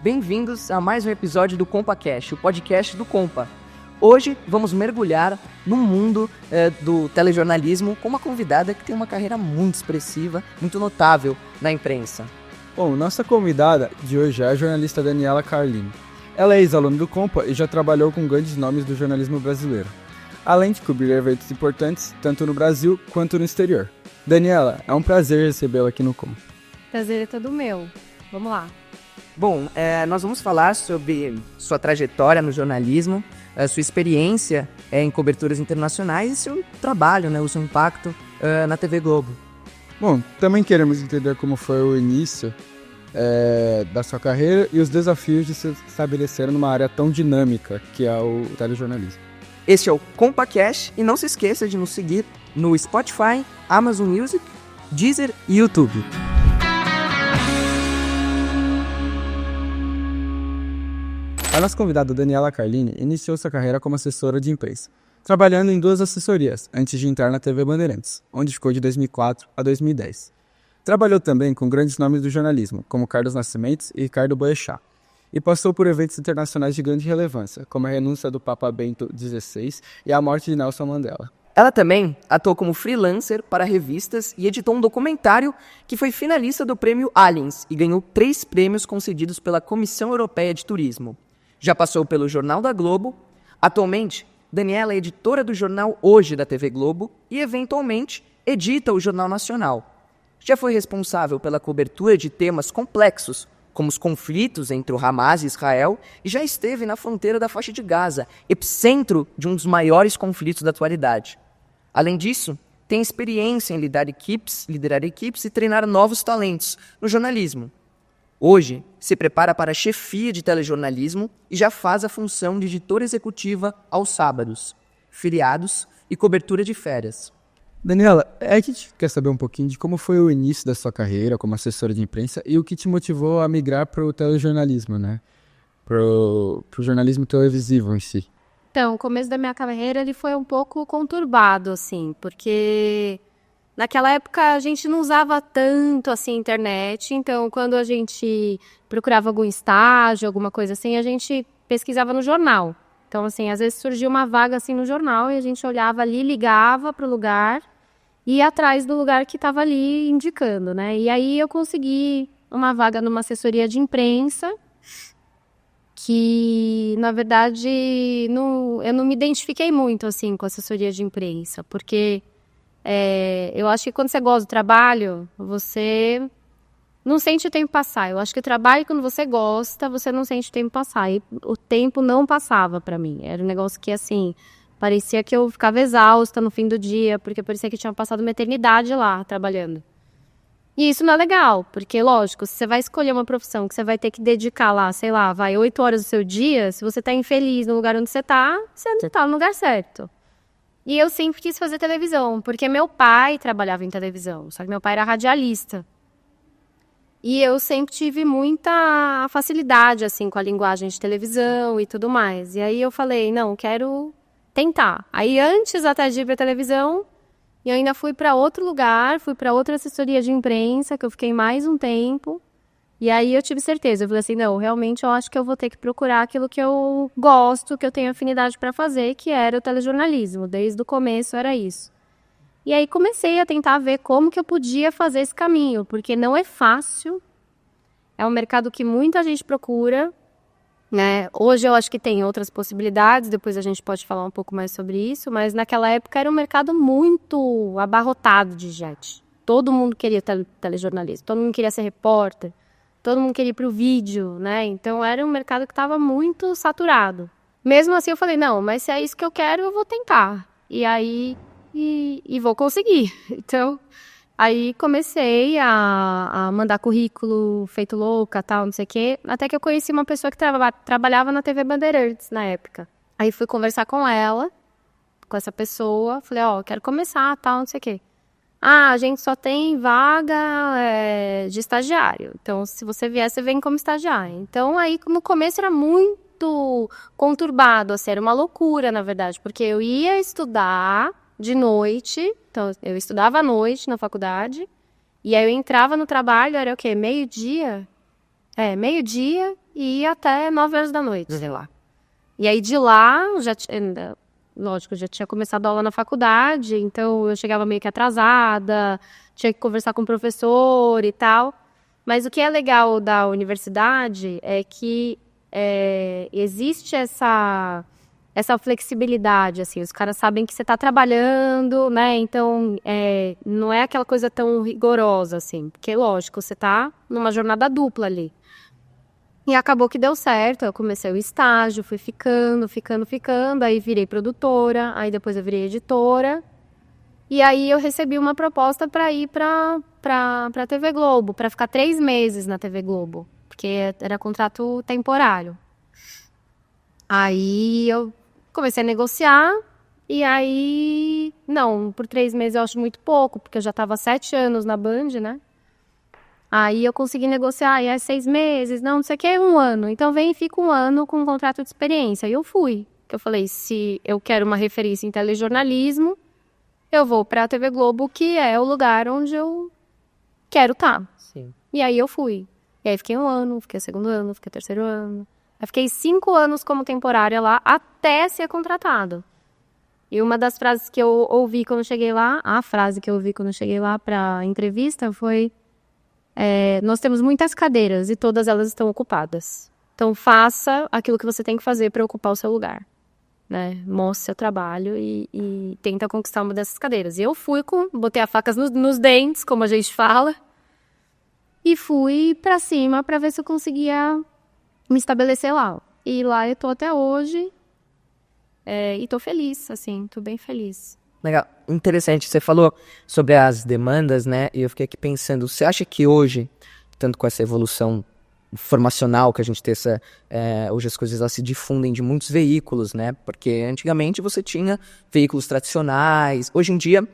Bem-vindos a mais um episódio do CompaCast, o podcast do Compa. Hoje vamos mergulhar no mundo do telejornalismo com uma convidada que tem uma carreira muito expressiva, muito notável na imprensa. Bom, nossa convidada de hoje é a jornalista Daniela Carlini. Ela é ex-aluna do Compa e já trabalhou com grandes nomes do jornalismo brasileiro, além de cobrir eventos importantes tanto no Brasil quanto no exterior. Daniela, é um prazer recebê-la aqui no Compa. Prazer é todo meu. Vamos lá. Bom, nós vamos falar sobre sua trajetória no jornalismo, sua experiência em coberturas internacionais e seu trabalho, o seu impacto na TV Globo. Bom, também queremos entender como foi o início da sua carreira e os desafios de se estabelecer numa área tão dinâmica que é o telejornalismo. Este é o CompaCast e não se esqueça de nos seguir no Spotify, Amazon Music, Deezer e YouTube. A nossa convidada Daniela Carlini iniciou sua carreira como assessora de imprensa, trabalhando em 2 assessorias antes de entrar na TV Bandeirantes, onde ficou de 2004 a 2010. Trabalhou também com grandes nomes do jornalismo, como Carlos Nascimento e Ricardo Boechat, e passou por eventos internacionais de grande relevância, como a renúncia do Papa Bento XVI e a morte de Nelson Mandela. Ela também atuou como freelancer para revistas e editou um documentário que foi finalista do prêmio Aliens e ganhou 3 prêmios concedidos pela Comissão Europeia de Turismo. Já passou pelo Jornal da Globo. Atualmente, Daniela é editora do jornal Hoje da TV Globo e, eventualmente, edita o Jornal Nacional. Já foi responsável pela cobertura de temas complexos, como os conflitos entre o Hamas e Israel, e já esteve na fronteira da faixa de Gaza, epicentro de um dos maiores conflitos da atualidade. Além disso, tem experiência em liderar equipes e treinar novos talentos no jornalismo. Hoje, se prepara para a chefia de telejornalismo e já faz a função de editora executiva aos sábados, feriados e cobertura de férias. Daniela, a gente quer saber um pouquinho de como foi o início da sua carreira como assessora de imprensa e o que te motivou a migrar para o telejornalismo, para o jornalismo televisivo em si. Então, o começo da minha carreira ele foi um pouco conturbado, assim, porque naquela época a gente não usava tanto assim a internet, então quando a gente procurava algum estágio, alguma coisa assim, a gente pesquisava no jornal. Então, assim, às vezes surgia uma vaga assim no jornal e a gente olhava ali, ligava para o lugar e ia atrás do lugar que estava ali indicando, né? E aí eu consegui uma vaga numa assessoria de imprensa que, na verdade, eu não me identifiquei muito assim com a assessoria de imprensa, porque eu acho que quando você gosta do trabalho, você não sente o tempo passar. Eu acho que o trabalho, quando você gosta, você não sente o tempo passar. E o tempo não passava pra mim. Era um negócio que, assim, parecia que eu ficava exausta no fim do dia, porque parecia que tinha passado uma eternidade lá, trabalhando. E isso não é legal, porque, lógico, se você vai escolher uma profissão que você vai ter que dedicar lá, sei lá, 8 horas do seu dia, se você tá infeliz no lugar onde você não tá no lugar certo. E eu sempre quis fazer televisão, porque meu pai trabalhava em televisão, só que meu pai era radialista. E eu sempre tive muita facilidade, assim, com a linguagem de televisão e tudo mais. E aí eu falei, não, quero tentar. Aí antes até de ir pra televisão, eu ainda fui para outro lugar, fui para outra assessoria de imprensa, que eu fiquei mais um tempo. E aí eu tive certeza, eu falei assim, não, realmente eu acho que eu vou ter que procurar aquilo que eu gosto, que eu tenho afinidade para fazer, que era o telejornalismo. Desde o começo era isso. E aí comecei a tentar ver como que eu podia fazer esse caminho, porque não é fácil. É um mercado que muita gente procura, né? Hoje eu acho que tem outras possibilidades, depois a gente pode falar um pouco mais sobre isso, mas naquela época era um mercado muito abarrotado de gente. Todo mundo queria telejornalismo, todo mundo queria ser repórter, todo mundo queria ir para o vídeo, né? Então era um mercado que estava muito saturado. Mesmo assim eu falei, não, mas se é isso que eu quero, eu vou tentar. E aí... E vou conseguir. Então, aí comecei a mandar currículo, feito louca, tal, não sei o quê. Até que eu conheci uma pessoa que trabalhava na TV Bandeirantes na época. Aí fui conversar com ela, com essa pessoa. Falei, quero começar, tal, não sei o quê. A gente só tem vaga de estagiário. Então, se você vier, você vem como estagiário. Então, aí no começo era muito conturbado, assim, era uma loucura, na verdade. Porque eu ia estudar de noite, então eu estudava à noite na faculdade, e aí eu entrava no trabalho, era o quê? Meio-dia? Meio-dia e ia até 9 horas da noite, sei lá. E aí de lá, lógico, eu já tinha começado a aula na faculdade, então eu chegava meio que atrasada, tinha que conversar com o professor e tal. Mas o que é legal da universidade é que existe essa flexibilidade, assim, os caras sabem que você está trabalhando, né, então não é aquela coisa tão rigorosa, assim, porque, lógico, você está numa jornada dupla ali. E acabou que deu certo, eu comecei o estágio, fui ficando, aí virei produtora, aí depois eu virei editora, e aí eu recebi uma proposta para ir para TV Globo, para ficar 3 meses na TV Globo, porque era contrato temporário. Aí eu comecei a negociar, e aí, não, por 3 meses eu acho muito pouco, porque eu já estava 7 anos na Band, né? Aí eu consegui negociar, e 6 meses, não sei o que, 1 ano. Então vem e fica 1 ano com um contrato de experiência. E eu fui, que eu falei, se eu quero uma referência em telejornalismo, eu vou para a TV Globo, que é o lugar onde eu quero estar. Sim. E aí eu fui. E aí fiquei 1 ano, fiquei 2º ano, fiquei 3º ano. Aí fiquei 5 anos como temporária lá, até ser contratado. E uma das frases que eu ouvi quando cheguei lá, a frase que eu ouvi quando cheguei lá para entrevista foi: nós temos muitas cadeiras e todas elas estão ocupadas. Então faça aquilo que você tem que fazer para ocupar o seu lugar. Né? Mostre seu trabalho e tenta conquistar uma dessas cadeiras. E eu fui botei a faca nos dentes, como a gente fala, e fui para cima para ver se eu conseguia me estabelecer lá. E lá eu tô até hoje, e tô feliz, assim, tô bem feliz. Legal, interessante, você falou sobre as demandas, né, e eu fiquei aqui pensando, você acha que hoje, tanto com essa evolução formacional que a gente tem hoje as coisas elas se difundem de muitos veículos, né, porque antigamente você tinha veículos tradicionais, hoje em dia,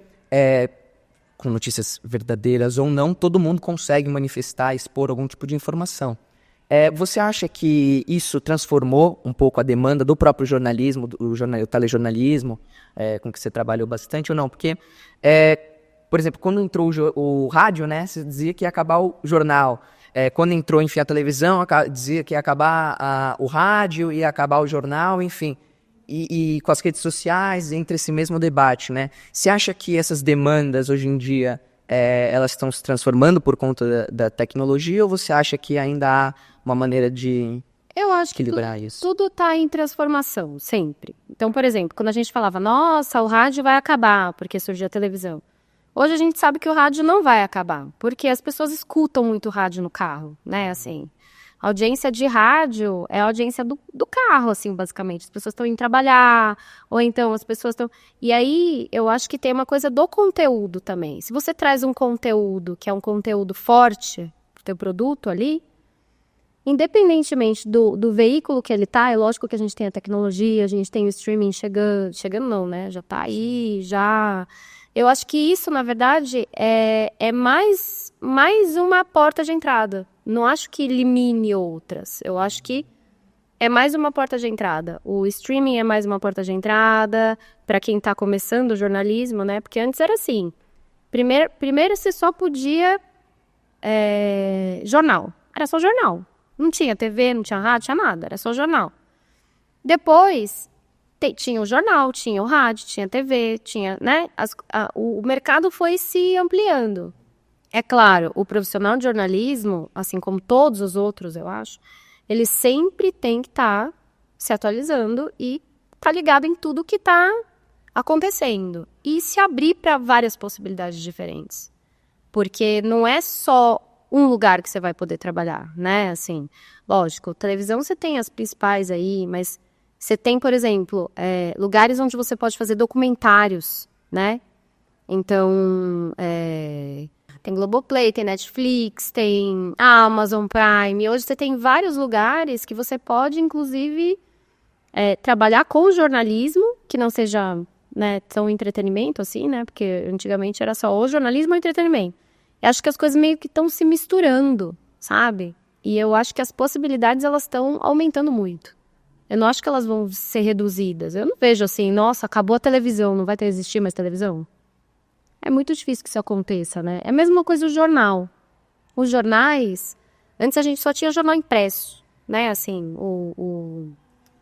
com notícias verdadeiras ou não, todo mundo consegue manifestar, expor algum tipo de informação. Você acha que isso transformou um pouco a demanda do próprio jornalismo, o telejornalismo, com que você trabalhou bastante ou não? Porque, por exemplo, quando entrou o rádio, né, você dizia que ia acabar o jornal. Quando entrou, enfim, a televisão, dizia que ia acabar o rádio, ia acabar o jornal, enfim. E com as redes sociais, entre esse mesmo debate, né? Você acha que essas demandas, hoje em dia, elas estão se transformando por conta da tecnologia, ou você acha que ainda há uma maneira de Eu acho equilibrar que isso? tudo está em transformação, sempre. Então, por exemplo, quando a gente falava, nossa, o rádio vai acabar, porque surgiu a televisão. Hoje a gente sabe que o rádio não vai acabar, porque as pessoas escutam muito rádio no carro, né, assim. A audiência de rádio é a audiência do carro, assim, basicamente. As pessoas estão indo trabalhar, ou então as pessoas estão... E aí, eu acho que tem uma coisa do conteúdo também. Se você traz um conteúdo que é um conteúdo forte pro teu produto ali, independentemente do veículo que ele tá, é lógico que a gente tem a tecnologia, a gente tem o streaming chegando não, né? Já tá aí, já... Eu acho que isso, na verdade, é mais uma porta de entrada. Não acho que elimine outras. Eu acho que é mais uma porta de entrada. O streaming é mais uma porta de entrada para quem está começando o jornalismo, né? Porque antes era assim. Primeiro você só podia jornal. Era só jornal. Não tinha TV, não tinha rádio, tinha nada. Era só jornal. Depois... tinha o jornal, tinha o rádio, tinha a TV, tinha, né? O mercado foi se ampliando. É claro, o profissional de jornalismo, assim como todos os outros, eu acho, ele sempre tem que estar se atualizando e estar ligado em tudo que está acontecendo. E se abrir para várias possibilidades diferentes. Porque não é só um lugar que você vai poder trabalhar, né? Assim, lógico, televisão você tem as principais aí, mas... Você tem, por exemplo, lugares onde você pode fazer documentários, né? Então, tem Globoplay, tem Netflix, tem Amazon Prime. Hoje você tem vários lugares que você pode, inclusive, trabalhar com jornalismo, que não seja, né, tão entretenimento assim, né? Porque antigamente era só o jornalismo ou entretenimento. Eu acho que as coisas meio que estão se misturando, sabe? E eu acho que as possibilidades, elas estão aumentando muito. Eu não acho que elas vão ser reduzidas. Eu não vejo assim, nossa, acabou a televisão, não vai ter existir mais televisão. É muito difícil que isso aconteça, né? É a mesma coisa do jornal. Os jornais, Antes a gente só tinha jornal impresso, né? Assim, o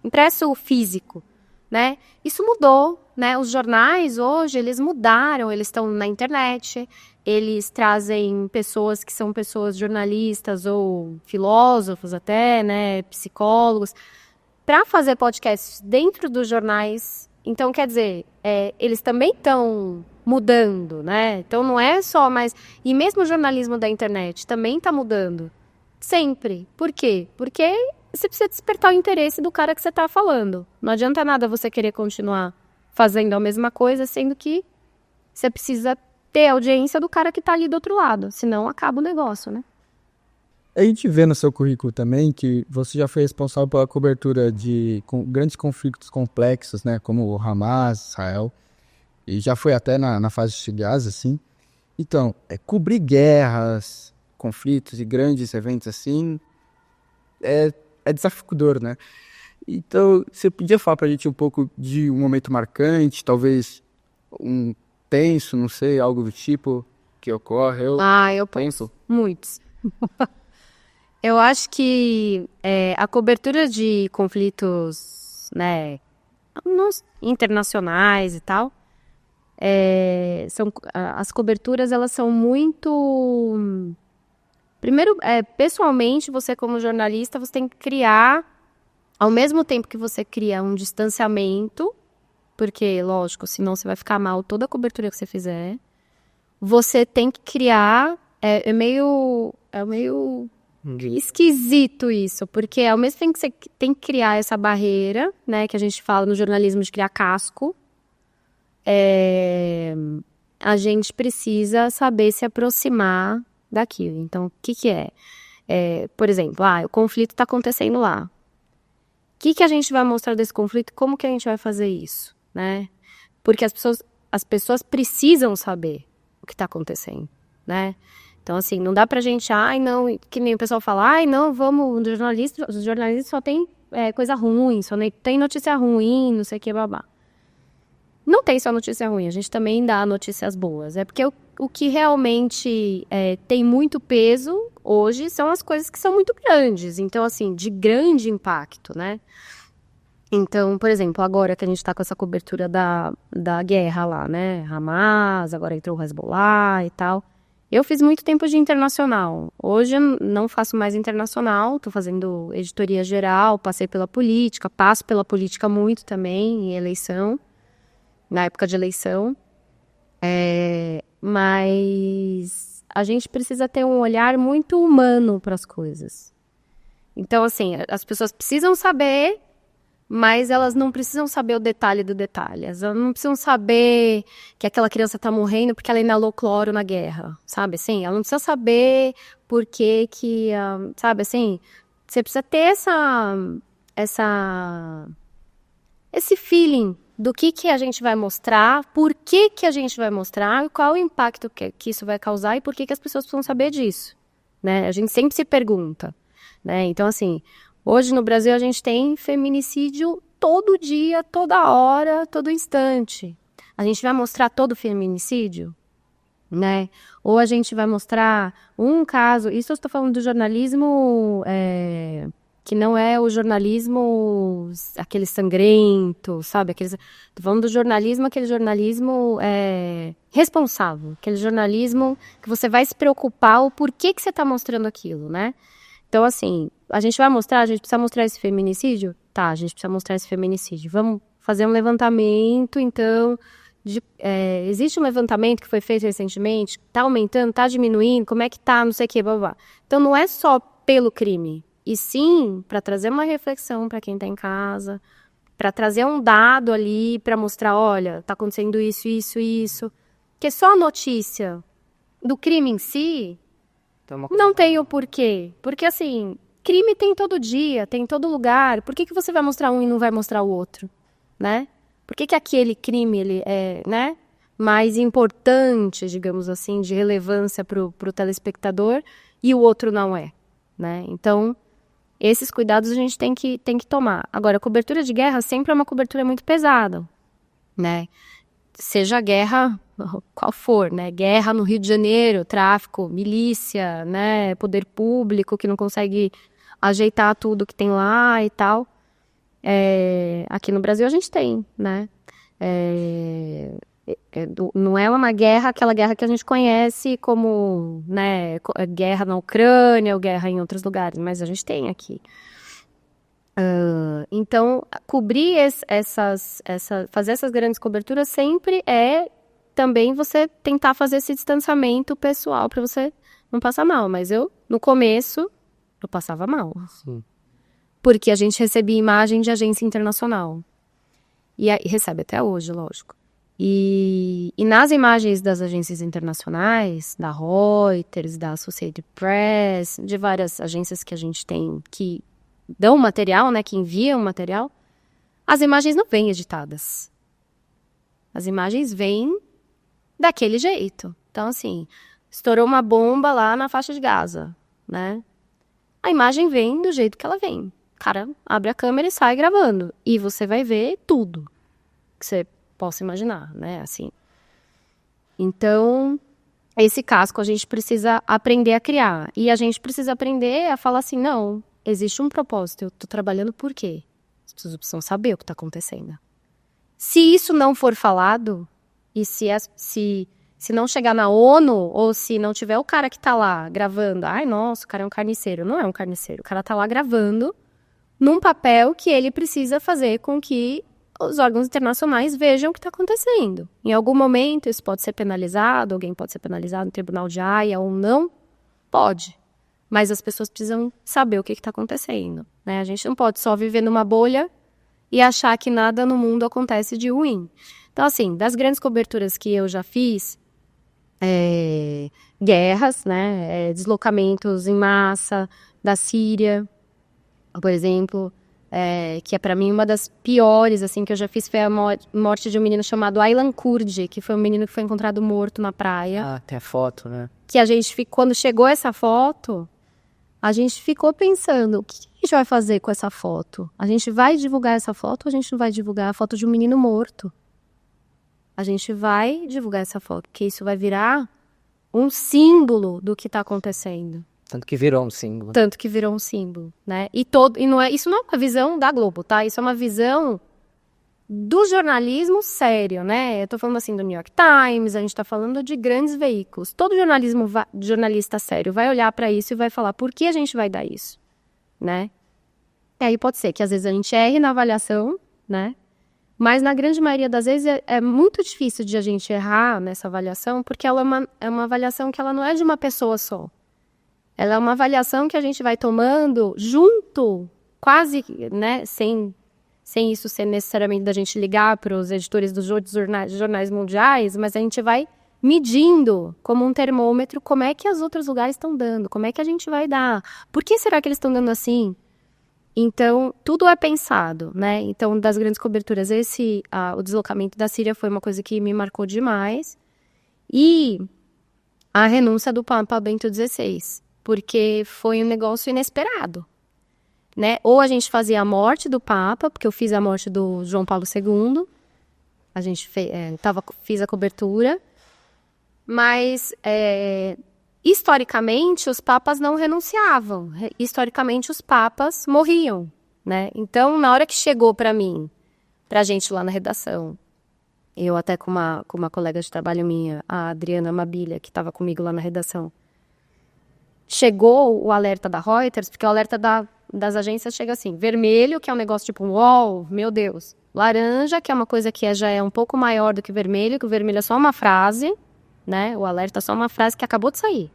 impresso físico, né? Isso mudou, né? Os jornais hoje, eles mudaram, eles estão na internet, eles trazem pessoas que são pessoas jornalistas ou filósofos até, né? Psicólogos, para fazer podcasts dentro dos jornais. Então, quer dizer, eles também estão mudando, né? Então, não é só mais... E mesmo o jornalismo da internet também está mudando. Sempre. Por quê? Porque você precisa despertar o interesse do cara que você está falando. Não adianta nada você querer continuar fazendo a mesma coisa, sendo que você precisa ter a audiência do cara que está ali do outro lado. Senão, acaba o negócio, né? A gente vê no seu currículo também que você já foi responsável pela cobertura de grandes conflitos complexos, né, como o Hamas, Israel, e já foi até na fase de Gaza, assim. Então, cobrir guerras, conflitos e grandes eventos assim é desafiador, né? Então, você podia falar pra gente um pouco de um momento marcante, talvez um tenso, não sei, algo do tipo que ocorre? Eu penso. Muitos. Eu acho que a cobertura de conflitos, né, internacionais e tal, as coberturas, elas são muito... Primeiro, pessoalmente, você como jornalista, você tem que criar, ao mesmo tempo que você cria um distanciamento, porque, lógico, senão você vai ficar mal toda a cobertura que você fizer, você tem que criar, é meio esquisito isso, porque ao mesmo tempo que você tem que criar essa barreira, né, que a gente fala no jornalismo de criar casco, a gente precisa saber se aproximar daquilo. Então, o que é? Por exemplo, o conflito está acontecendo lá. O que a gente vai mostrar desse conflito? Como que a gente vai fazer isso, né? Porque as pessoas precisam saber o que está acontecendo, né? Então, assim, não dá pra gente, não, que nem o pessoal fala, não, vamos, os jornalistas só tem coisa ruim, só tem notícia ruim, não sei o que, babá. Não tem só notícia ruim, a gente também dá notícias boas. É porque o que realmente tem muito peso hoje são as coisas que são muito grandes. Então, assim, de grande impacto, né? Então, por exemplo, agora que a gente tá com essa cobertura da guerra lá, né? Hamas, agora entrou o Hezbollah e tal. Eu fiz muito tempo de internacional. Hoje eu não faço mais internacional, estou fazendo editoria geral, passei pela política, passo pela política muito também, em eleição, na época de eleição. Mas a gente precisa ter um olhar muito humano para as coisas. Então, assim, as pessoas precisam saber, mas elas não precisam saber o detalhe do detalhe. Elas não precisam saber que aquela criança está morrendo porque ela inalou cloro na guerra, sabe? Assim, ela não precisa saber por que, sabe? Assim, você precisa ter esse feeling do que a gente vai mostrar, por que a gente vai mostrar, qual o impacto que isso vai causar e por que as pessoas precisam saber disso, né? A gente sempre se pergunta, né? Então, assim... Hoje no Brasil a gente tem feminicídio todo dia, toda hora, todo instante. A gente vai mostrar todo feminicídio, né? Ou a gente vai mostrar um caso... Isso eu estou falando do jornalismo que não é o jornalismo aquele sangrento, sabe? Estou falando do jornalismo, aquele jornalismo responsável. Aquele jornalismo que você vai se preocupar o porquê que você está mostrando aquilo, né? Então, assim, a gente precisa mostrar esse feminicídio? Tá, a gente precisa mostrar esse feminicídio. Vamos fazer um levantamento, então... existe um levantamento que foi feito recentemente? Tá aumentando? Tá diminuindo? Como é que tá? Não sei o que, blá, blá. Então, não é só pelo crime. E sim, para trazer uma reflexão para quem tá em casa, para trazer um dado ali, para mostrar, olha, tá acontecendo isso, isso, isso. Porque só a notícia do crime em si... Não tem o porquê. Porque, assim, crime tem todo dia, tem em todo lugar. Por que você vai mostrar um e não vai mostrar o outro? Né? Por que aquele crime ele é, né, mais importante, digamos assim, de relevância pro telespectador e o outro não é? Né? Então, esses cuidados a gente tem que tomar. Agora, a cobertura de guerra sempre é uma cobertura muito pesada. Né? seja guerra, qual for, né? Guerra no Rio de Janeiro, tráfico, milícia, né? Poder público que não consegue ajeitar tudo que tem lá e tal. Aqui no Brasil a gente tem, né? Não é uma guerra, aquela guerra que a gente conhece como, né, guerra na Ucrânia ou guerra em outros lugares, mas a gente tem aqui. Então, cobrir fazer essas grandes coberturas sempre é também você tentar fazer esse distanciamento pessoal para você não passar mal. Mas no começo, eu passava mal. Sim. Porque a gente recebia imagem de agência internacional. E recebe até hoje, lógico. E nas imagens das agências internacionais, da Reuters, da Associated Press, de várias agências que a gente tem que dão material, né, que enviam material, as imagens não vêm editadas. As imagens vêm daquele jeito. Então, assim, estourou uma bomba lá na faixa de Gaza, né? A imagem vem do jeito que ela vem. O cara abre a câmera e sai gravando. E você vai ver tudo que você possa imaginar, né? Assim. Então, esse casco a gente precisa aprender a criar. E a gente precisa aprender a falar assim, não, existe um propósito, eu tô trabalhando por quê? As pessoas precisam saber o que tá acontecendo. Se isso não for falado, e se não chegar na ONU, ou se não tiver o cara que tá lá gravando, ai, nossa, o cara é um carniceiro. Não é um carniceiro, o cara tá lá gravando num papel que ele precisa fazer com que os órgãos internacionais vejam o que está acontecendo. Em algum momento isso pode ser penalizado, alguém pode ser penalizado no Tribunal de Haia ou não, pode. Mas as pessoas precisam saber o que está acontecendo, né? A gente não pode só viver numa bolha e achar que nada no mundo acontece de ruim. Então, assim, das grandes coberturas que eu já fiz, guerras, né? Deslocamentos em massa da Síria, por exemplo, que é para mim uma das piores, assim, que eu já fiz, foi a morte de um menino chamado Aylan Kurdi, que foi um menino que foi encontrado morto na praia. Ah, tem a foto, né? Que a gente, quando chegou essa foto, a gente ficou pensando, o que a gente vai fazer com essa foto? A gente vai divulgar essa foto ou a gente não vai divulgar a foto de um menino morto? A gente vai divulgar essa foto, porque isso vai virar um símbolo do que está acontecendo. Tanto que virou um símbolo. Tanto que virou um símbolo, né? Isso não é uma visão da Globo, tá? Isso é uma visão do jornalismo sério, né? Eu tô falando assim do New York Times, a gente tá falando de grandes veículos. Todo jornalista sério vai olhar para isso e vai falar por que a gente vai dar isso, né? E aí pode ser que às vezes a gente erre na avaliação, né? Mas na grande maioria das vezes é muito difícil de a gente errar nessa avaliação, porque ela é uma avaliação que ela não é de uma pessoa só. Ela é uma avaliação que a gente vai tomando junto, quase, né, sem isso ser necessariamente da gente ligar para os editores dos jornais mundiais, mas a gente vai medindo como um termômetro como é que os outros lugares estão dando, como é que a gente vai dar, por que será que eles estão dando assim? Então, tudo é pensado, né? Então, das grandes coberturas, o deslocamento da Síria foi uma coisa que me marcou demais. E a renúncia do Papa Bento XVI, porque foi um negócio inesperado, né? Ou a gente fazia a morte do Papa, porque eu fiz a morte do João Paulo II, a gente fiz a cobertura, mas historicamente os papas não renunciavam, historicamente os papas morriam, né? Então, na hora que chegou pra gente lá na redação, eu até com uma colega de trabalho minha, a Adriana Mabilha, que estava comigo lá na redação, chegou o alerta da Reuters, porque o alerta das agências chega assim, vermelho, que é um negócio tipo, uau, meu Deus. Laranja, que é uma coisa que já é um pouco maior do que vermelho, que o vermelho é só uma frase, né? O alerta é só uma frase que acabou de sair.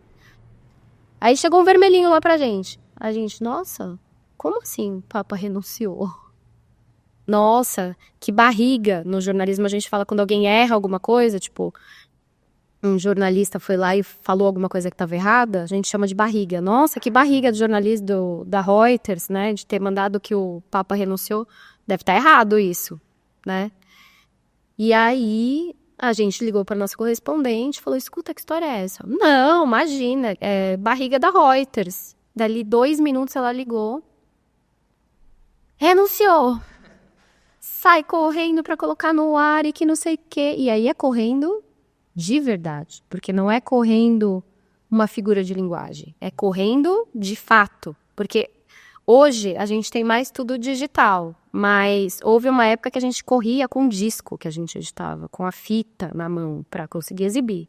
Aí chegou um vermelhinho lá pra gente. A gente, nossa, como assim o Papa renunciou? Nossa, que barriga. No jornalismo a gente fala quando alguém erra alguma coisa, tipo, um jornalista foi lá e falou alguma coisa que estava errada, a gente chama de barriga. Nossa, que barriga do jornalista da Reuters, né, de ter mandado que o Papa renunciou. Deve estar errado isso, né? E aí a gente ligou para nossa correspondente e falou, escuta, que história é essa? Não, imagina, é barriga da Reuters. Dali 2 minutos ela ligou. Renunciou. sai correndo para colocar no ar e que não sei o quê. E aí é correndo de verdade, porque não é correndo uma figura de linguagem, é correndo de fato, porque hoje a gente tem mais tudo digital, mas houve uma época que a gente corria com disco que a gente editava, com a fita na mão para conseguir exibir.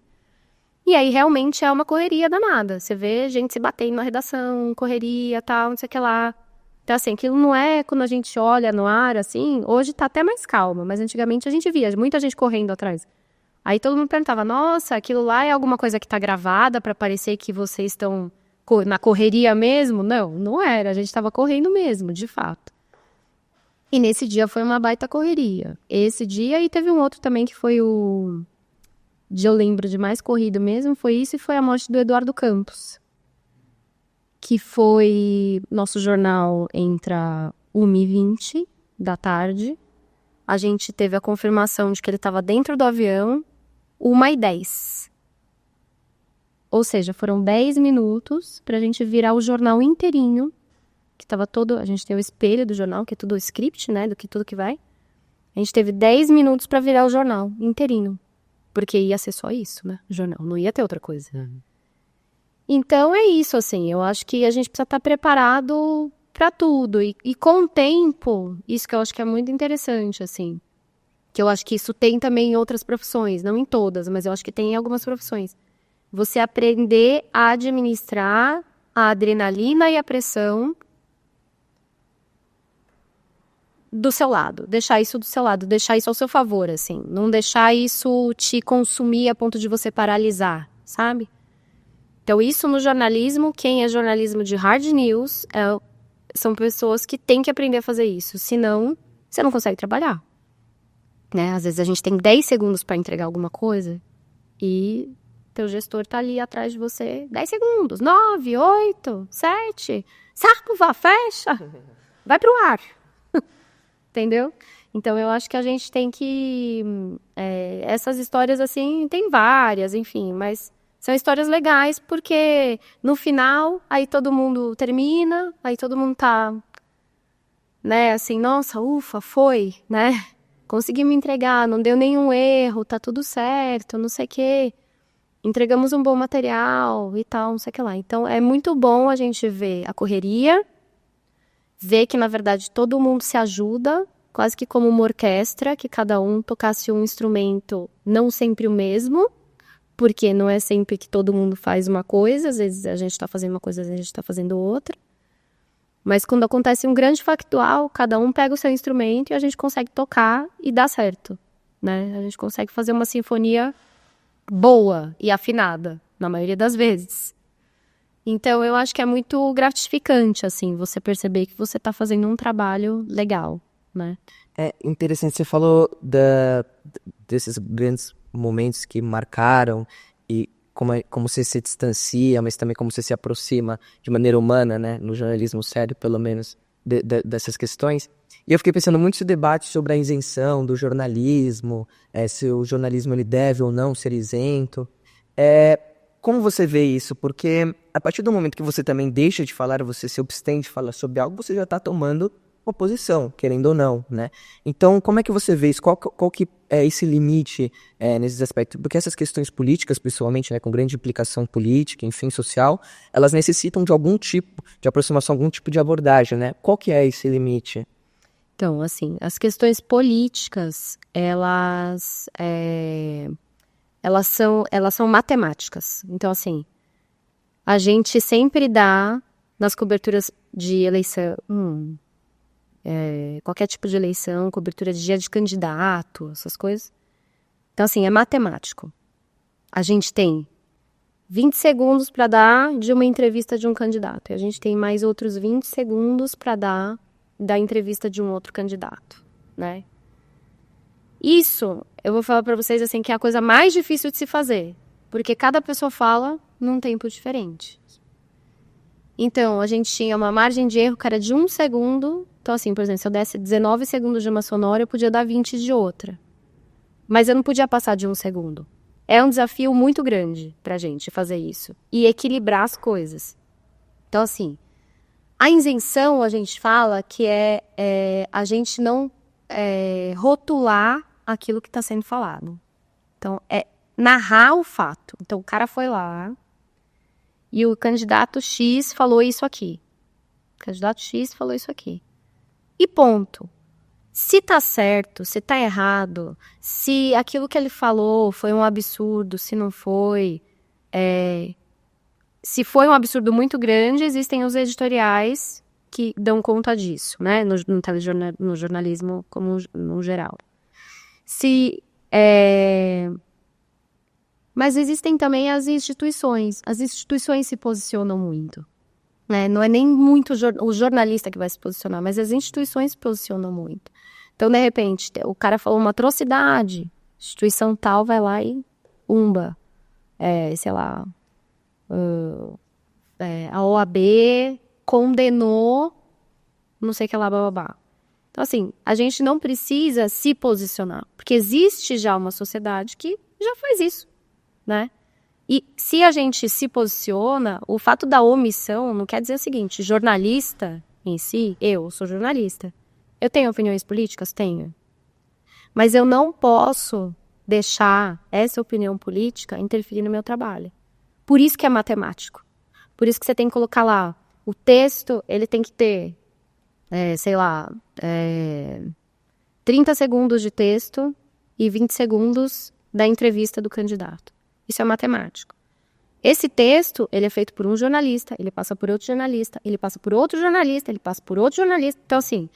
E aí realmente é uma correria danada, você vê gente se batendo na redação, correria, tal, não sei o que lá. Então assim, aquilo não é quando a gente olha no ar, assim, hoje tá até mais calma, mas antigamente a gente via muita gente correndo atrás. Aí todo mundo perguntava, nossa, aquilo lá é alguma coisa que tá gravada para parecer que vocês estão na correria mesmo? Não, não era, a gente estava correndo mesmo, de fato. E nesse dia foi uma baita correria. Esse dia e teve um outro também que foi o dia eu lembro de mais corrido mesmo, foi isso e foi a morte do Eduardo Campos. Que foi, nosso jornal entra 1h20 da tarde, a gente teve a confirmação de que ele estava dentro do avião, 1h10. Ou seja, foram 10 minutos pra gente virar o jornal inteirinho, que tava todo, a gente tem o espelho do jornal, que é tudo o script, né, do que tudo que vai. A gente teve 10 minutos pra virar o jornal inteirinho, porque ia ser só isso, né, o jornal, não ia ter outra coisa. Então é isso, assim, eu acho que a gente precisa estar preparado para tudo e com o tempo, isso que eu acho que é muito interessante, assim, que eu acho que isso tem também em outras profissões, não em todas, mas eu acho que tem em algumas profissões. Você aprender a administrar a adrenalina e a pressão do seu lado, deixar isso do seu lado, deixar isso ao seu favor, assim, não deixar isso te consumir a ponto de você paralisar, sabe? Então isso no jornalismo, quem é jornalismo de hard news, são pessoas que têm que aprender a fazer isso, senão você não consegue trabalhar, né? Às vezes a gente tem 10 segundos para entregar alguma coisa e teu gestor tá ali atrás de você, 10 segundos, 9, 8, 7, salva, fecha, vai pro ar, entendeu? Então eu acho que a gente tem que, essas histórias assim, tem várias, enfim, mas são histórias legais porque no final, aí todo mundo termina, aí todo mundo tá, né, assim, nossa, ufa, foi, né, consegui me entregar, não deu nenhum erro, tá tudo certo, não sei o quê. Entregamos um bom material e tal, não sei o que lá. Então, é muito bom a gente ver a correria, ver que, na verdade, todo mundo se ajuda, quase que como uma orquestra, que cada um tocasse um instrumento, não sempre o mesmo, porque não é sempre que todo mundo faz uma coisa, às vezes a gente está fazendo uma coisa, às vezes a gente está fazendo outra. Mas quando acontece um grande factual, cada um pega o seu instrumento e a gente consegue tocar e dá certo, né? A gente consegue fazer uma sinfonia boa e afinada, na maioria das vezes. Então, eu acho que é muito gratificante, assim, você perceber que você está fazendo um trabalho legal, né? É interessante, você falou desses grandes momentos que marcaram e como você se distancia, mas também como você se aproxima de maneira humana, né? No jornalismo sério, pelo menos, dessas questões. E eu fiquei pensando muito nesse debate sobre a isenção do jornalismo, se o jornalismo ele deve ou não ser isento. Como você vê isso? Porque a partir do momento que você também deixa de falar, você se abstém de falar sobre algo, você já está tomando uma posição, querendo ou não, né? Então, como é que você vê isso? Qual que é esse limite nesses aspectos? Porque essas questões políticas, principalmente, né, com grande implicação política, enfim, social, elas necessitam de algum tipo de aproximação, algum tipo de abordagem, né? Qual que é esse limite? Então, assim, as questões políticas, elas são matemáticas. Então, assim, a gente sempre dá, nas coberturas de eleição, qualquer tipo de eleição, cobertura de dia de candidato, essas coisas. Então, assim, é matemático. A gente tem 20 segundos para dar de uma entrevista de um candidato. E a gente tem mais outros 20 segundos para dar da entrevista de um outro candidato, né? Isso, eu vou falar para vocês, assim, que é a coisa mais difícil de se fazer. Porque cada pessoa fala num tempo diferente. Então, a gente tinha uma margem de erro que era de 1 segundo. Então, assim, por exemplo, se eu desse 19 segundos de uma sonora, eu podia dar 20 de outra. Mas eu não podia passar de 1 segundo. É um desafio muito grande pra gente fazer isso. E equilibrar as coisas. Então, assim, a isenção, a gente fala que a gente não rotular aquilo que está sendo falado. Então, é narrar o fato. Então, o cara foi lá e o candidato X falou isso aqui. O candidato X falou isso aqui. E ponto. Se tá certo, se tá errado, se aquilo que ele falou foi um absurdo, se não foi... Se foi um absurdo muito grande, existem os editoriais que dão conta disso, né? No jornalismo como no geral. Mas existem também as instituições. As instituições se posicionam muito. Né? Não é nem muito o jornalista que vai se posicionar, mas as instituições se posicionam muito. Então, de repente, o cara falou uma atrocidade, a instituição tal vai lá e umba. Sei lá, a OAB condenou não sei o que lá, bababá. Então, assim, a gente não precisa se posicionar, porque existe já uma sociedade que já faz isso, né? E se a gente se posiciona, o fato da omissão não quer dizer o seguinte, jornalista em si, eu sou jornalista. Eu tenho opiniões políticas? Tenho. Mas eu não posso deixar essa opinião política interferir no meu trabalho. Por isso que é matemático. Por isso que você tem que colocar lá, o texto, ele tem que ter, 30 segundos de texto e 20 segundos da entrevista do candidato. Isso é matemático. Esse texto, ele é feito por um jornalista, ele passa por outro jornalista, ele passa por outro jornalista, ele passa por outro jornalista. Então, assim,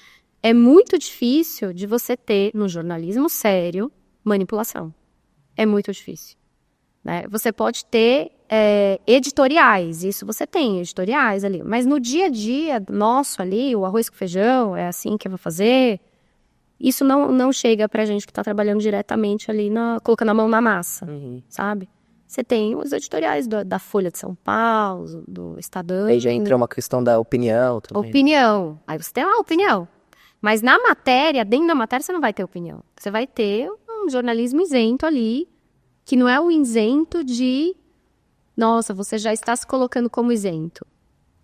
é muito difícil de você ter, no jornalismo sério, manipulação. É muito difícil. Né? Você pode ter editoriais, isso você tem, editoriais ali. Mas no dia a dia nosso ali, o arroz com feijão, é assim que eu vou fazer... Isso não chega pra gente que tá trabalhando diretamente ali, colocando a mão na massa, sabe? Você tem os editoriais da Folha de São Paulo, do Estadão. Aí já entra uma questão da opinião também. Opinião. Aí você tem uma opinião. Mas na matéria, dentro da matéria, você não vai ter opinião. Você vai ter um jornalismo isento ali, que não é o isento de... Nossa, você já está se colocando como isento.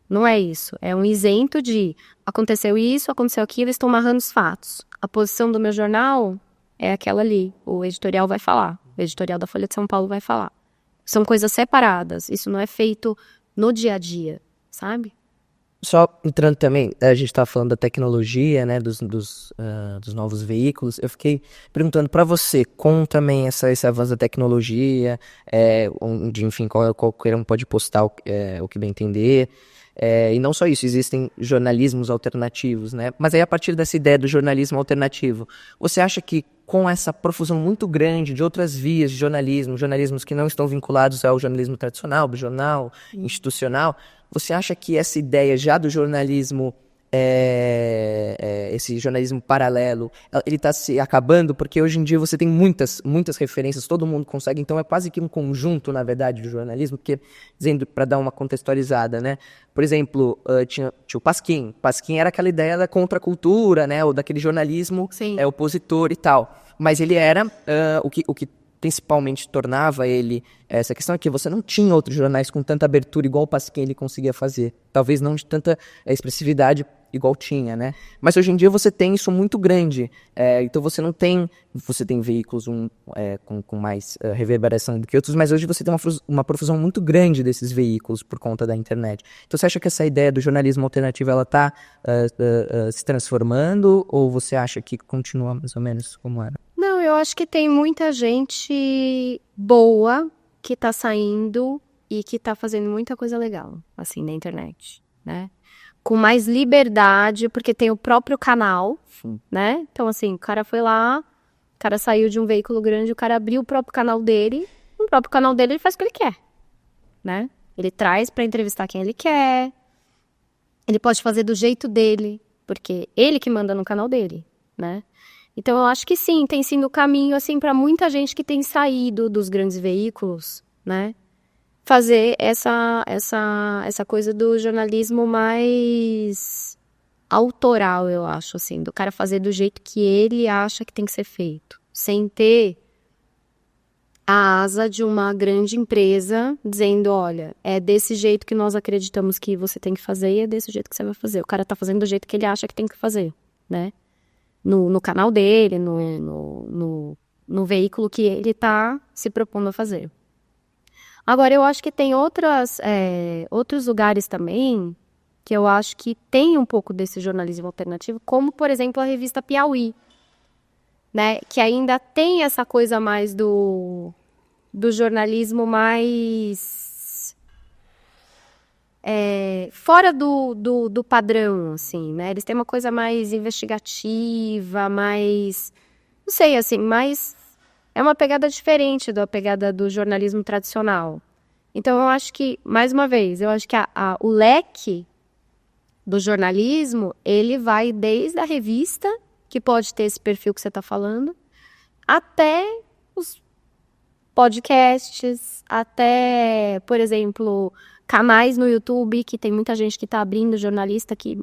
Não é isso. É um isento de... Aconteceu isso, aconteceu aquilo, estou narrando os fatos. A posição do meu jornal é aquela ali. O editorial vai falar. O editorial da Folha de São Paulo vai falar. São coisas separadas. Isso não é feito no dia a dia, sabe? Só entrando também, a gente estava falando da tecnologia, né, dos novos veículos. Eu fiquei perguntando para você, com também esse avanço da tecnologia, onde, enfim, qualquer um pode postar o que bem entender. E não só isso, existem jornalismos alternativos, né? Mas aí a partir dessa ideia do jornalismo alternativo, você acha que com essa profusão muito grande de outras vias de jornalismo, jornalismos que não estão vinculados ao jornalismo tradicional, do jornal, institucional, você acha que essa ideia já do jornalismo, esse jornalismo paralelo, ele está se acabando? Porque hoje em dia você tem muitas referências, todo mundo consegue, então é quase que um conjunto, na verdade, do jornalismo, porque, dizendo, para dar uma contextualizada, né? Por exemplo, tinha o Pasquim. Pasquim era aquela ideia da contracultura, né? Ou daquele jornalismo opositor e tal. Mas ele era o que principalmente tornava ele essa questão é que você não tinha outros jornais com tanta abertura igual o Pasquim ele conseguia fazer. Talvez não de tanta expressividade igual tinha, né? Mas hoje em dia você tem isso muito grande. Então você não tem... Você tem veículos com mais reverberação do que outros, mas hoje você tem uma profusão muito grande desses veículos por conta da internet. Então você acha que essa ideia do jornalismo alternativo ela está se transformando, ou você acha que continua mais ou menos como era? Não, eu acho que tem muita gente boa que tá saindo e que tá fazendo muita coisa legal, assim, na internet, né? Com mais liberdade, porque tem o próprio canal, né? Então, assim, o cara foi lá, o cara saiu de um veículo grande, o cara abriu o próprio canal dele, no próprio canal dele ele faz o que ele quer, né? Ele traz pra entrevistar quem ele quer, ele pode fazer do jeito dele, porque ele que manda no canal dele, né? Então, eu acho que sim, tem sido o caminho, assim, para muita gente que tem saído dos grandes veículos, né? Fazer essa coisa do jornalismo mais autoral, eu acho, assim. Do cara fazer do jeito que ele acha que tem que ser feito. Sem ter a asa de uma grande empresa dizendo, olha, é desse jeito que nós acreditamos que você tem que fazer e é desse jeito que você vai fazer. O cara tá fazendo do jeito que ele acha que tem que fazer, né? no canal dele, no veículo que ele está se propondo a fazer. Agora, eu acho que tem outros lugares também que eu acho que tem um pouco desse jornalismo alternativo, como, por exemplo, a revista Piauí, né? Que ainda tem essa coisa mais do jornalismo mais fora do padrão, assim, né? Eles têm uma coisa mais investigativa, mais... Não sei, assim, mais... É uma pegada diferente da pegada do jornalismo tradicional. Então, eu acho que, mais uma vez, eu acho que o leque do jornalismo, ele vai desde a revista, que pode ter esse perfil que você está falando, até os podcasts, até, por exemplo, canais no YouTube, que tem muita gente que está abrindo, jornalista que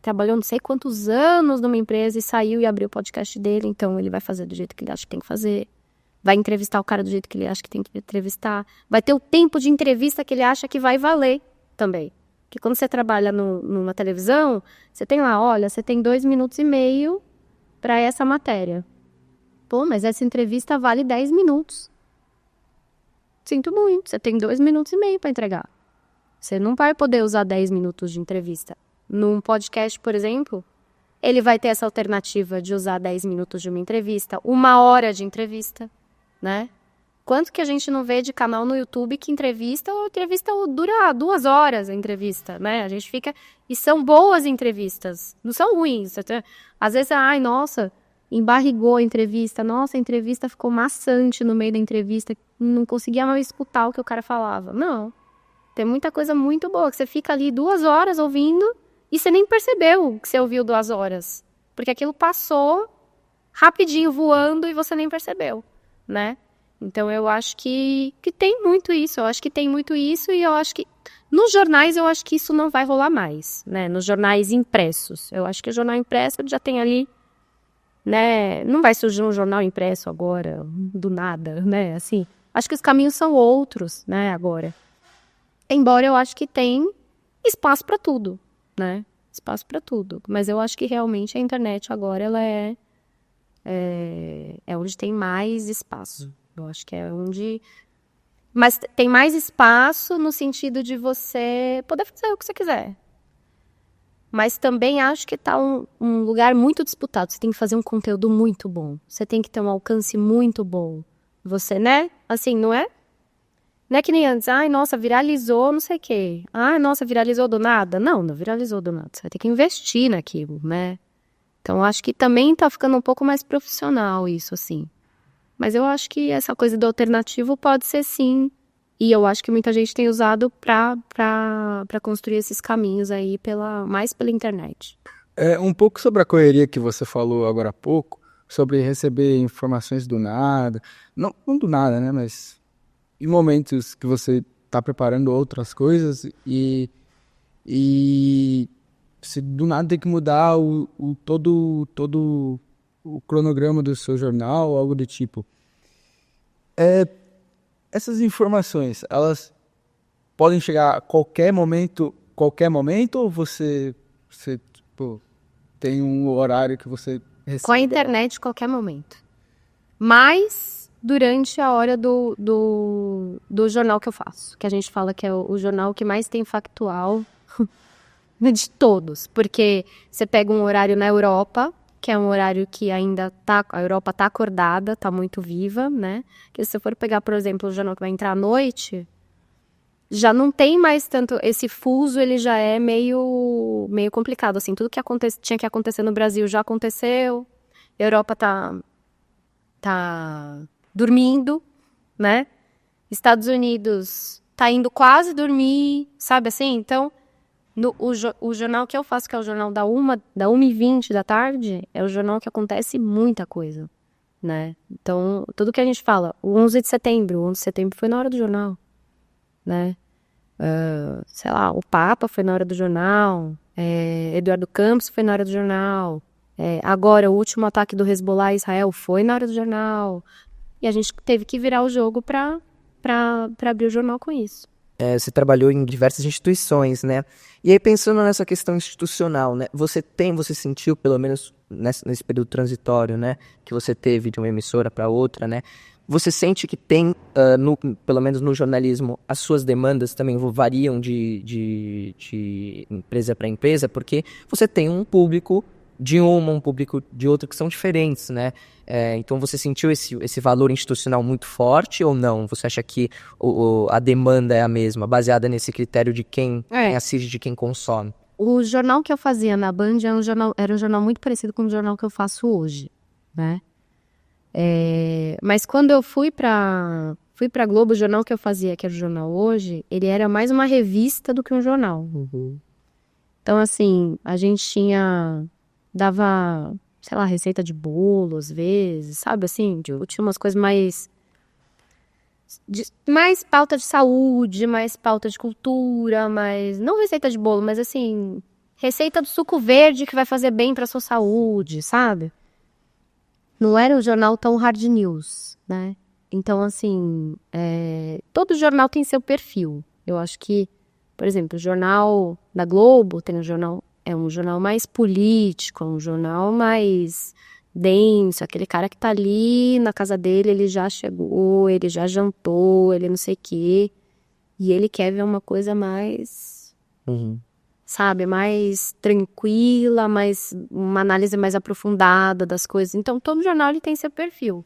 trabalhou não sei quantos anos numa empresa e saiu e abriu o podcast dele, então ele vai fazer do jeito que ele acha que tem que fazer. Vai entrevistar o cara do jeito que ele acha que tem que entrevistar. Vai ter o tempo de entrevista que ele acha que vai valer também. Porque quando você trabalha numa televisão, você tem lá, olha, você tem 2 minutos e meio para essa matéria. Pô, mas essa entrevista vale 10 minutos. Sinto muito, você tem 2 minutos e meio para entregar. Você não vai poder usar 10 minutos de entrevista. Num podcast, por exemplo, ele vai ter essa alternativa de usar 10 minutos de uma entrevista, 1 hora de entrevista, né? Quanto que a gente não vê de canal no YouTube que entrevista dura 2 horas a entrevista, né? A gente fica... E são boas entrevistas, não são ruins. Às vezes, ai, nossa, embarrigou a entrevista. Nossa, a entrevista ficou maçante no meio da entrevista. Não conseguia mais escutar o que o cara falava. Não. Tem muita coisa muito boa, que você fica ali 2 horas ouvindo e você nem percebeu que você ouviu 2 horas. Porque aquilo passou rapidinho, voando, e você nem percebeu, né? Então, eu acho que tem muito isso. Eu acho que tem muito isso, e eu acho que... Nos jornais, eu acho que isso não vai rolar mais, né? Nos jornais impressos. Eu acho que o jornal impresso já tem ali, né? Não vai surgir um jornal impresso agora, do nada, né? Assim, acho que os caminhos são outros, né, agora. Embora eu acho que tem espaço para tudo, né? Espaço para tudo. Mas eu acho que realmente a internet agora, ela é onde tem mais espaço. Eu acho que é onde... Mas tem mais espaço no sentido de você poder fazer o que você quiser. Mas também acho que está um lugar muito disputado. Você tem que fazer um conteúdo muito bom. Você tem que ter um alcance muito bom. Você, né? Assim, não é? Não é que nem antes. Ai, nossa, viralizou não sei o quê. Ai, nossa, viralizou do nada. Não viralizou do nada. Você vai ter que investir naquilo, né? Então, acho que também está ficando um pouco mais profissional isso, assim. Mas eu acho que essa coisa do alternativo pode ser sim. E eu acho que muita gente tem usado para construir esses caminhos aí mais pela internet. Um pouco sobre a correria que você falou agora há pouco, sobre receber informações do nada. Não do nada, né? Mas em momentos que você está preparando outras coisas e você do nada tem que mudar todo o cronograma do seu jornal, algo do tipo. Essas informações, elas podem chegar a qualquer momento, ou você tipo, tem um horário que você recebe? Com a internet, qualquer momento. Mas durante a hora do jornal que eu faço, que a gente fala que é o jornal que mais tem factual de todos. Porque você pega um horário na Europa, que é um horário que ainda a Europa tá acordada, tá muito viva, né? Que se você for pegar, por exemplo, o jornal que vai entrar à noite, já não tem mais tanto, esse fuso, ele já é meio complicado, assim, tudo que tinha que acontecer no Brasil já aconteceu, a Europa tá dormindo, né? Estados Unidos tá indo quase dormir, sabe assim? Então, o jornal que eu faço, que é o jornal da 1h20 da tarde, é o jornal que acontece muita coisa, né? Então, tudo que a gente fala, o 11 de setembro foi na hora do jornal, né? Sei lá, o Papa foi na hora do jornal, Eduardo Campos foi na hora do jornal, agora o último ataque do Hezbollah a Israel foi na hora do jornal, e a gente teve que virar o jogo para abrir o jornal com isso. você trabalhou em diversas instituições, né? E aí, pensando nessa questão institucional, né? Você sentiu, pelo menos nesse período transitório, né? Que você teve de uma emissora para outra, né? Você sente que tem, pelo menos no jornalismo, as suas demandas também variam de empresa para empresa, porque você tem um público um público de outra que são diferentes, né? Então você sentiu esse valor institucional muito forte ou não? Você acha que a demanda é a mesma, baseada nesse critério de quem assiste, de quem consome? O jornal que eu fazia na Band era um jornal muito parecido com o jornal que eu faço hoje, né? Mas quando eu fui pra Globo, o jornal que eu fazia, que era o Jornal Hoje, ele era mais uma revista do que um jornal. Então, assim, a gente dava, sei lá, receita de bolo, às vezes, sabe, assim, tinha umas coisas mais pauta de saúde, mais pauta de cultura, não receita de bolo, mas assim, receita do suco verde que vai fazer bem pra sua saúde, sabe? Não era um jornal tão hard news, né? Então, assim, todo jornal tem seu perfil. Eu acho que, por exemplo, o jornal da Globo é um jornal mais político, é um jornal mais denso, aquele cara que tá ali na casa dele, ele já chegou, ele já jantou, ele não sei o quê, e ele quer ver uma coisa mais, sabe, mais tranquila, uma análise mais aprofundada das coisas. Então, todo jornal ele tem seu perfil.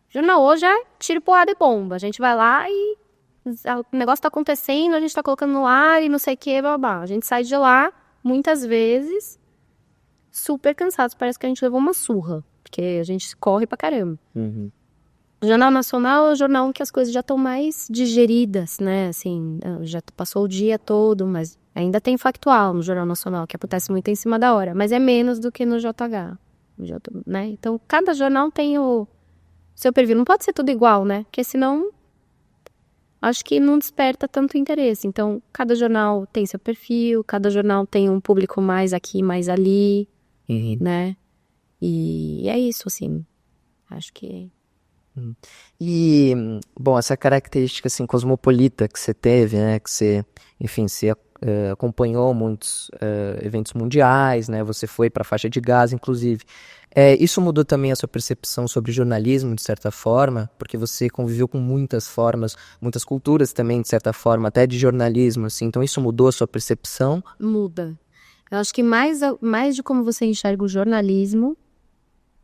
O jornal hoje é tiro, porrada e bomba. A gente vai lá e o negócio tá acontecendo, a gente tá colocando no ar e não sei o que, babá. A gente sai de lá, muitas vezes, super cansados. Parece que a gente levou uma surra, porque a gente corre pra caramba. O Jornal Nacional é o jornal que as coisas já estão mais digeridas, né? Assim, já passou o dia todo, mas ainda tem factual no Jornal Nacional, que acontece muito em cima da hora, mas é menos do que no JH, né? Então, cada jornal tem o seu perfil. Não pode ser tudo igual, né? Porque senão, acho que não desperta tanto interesse. Então, cada jornal tem seu perfil, cada jornal tem um público mais aqui, mais ali, né? E é isso, assim. Acho que... E, bom, essa característica, assim, cosmopolita que você teve, né? Que você, enfim, acompanhou muitos eventos mundiais, né? Você foi para a faixa de Gaza, inclusive. Isso mudou também a sua percepção sobre jornalismo, de certa forma? Porque você conviveu com muitas formas, muitas culturas também, de certa forma, até de jornalismo, assim. Então, isso mudou a sua percepção? Muda. Eu acho que mais de como você enxerga o jornalismo,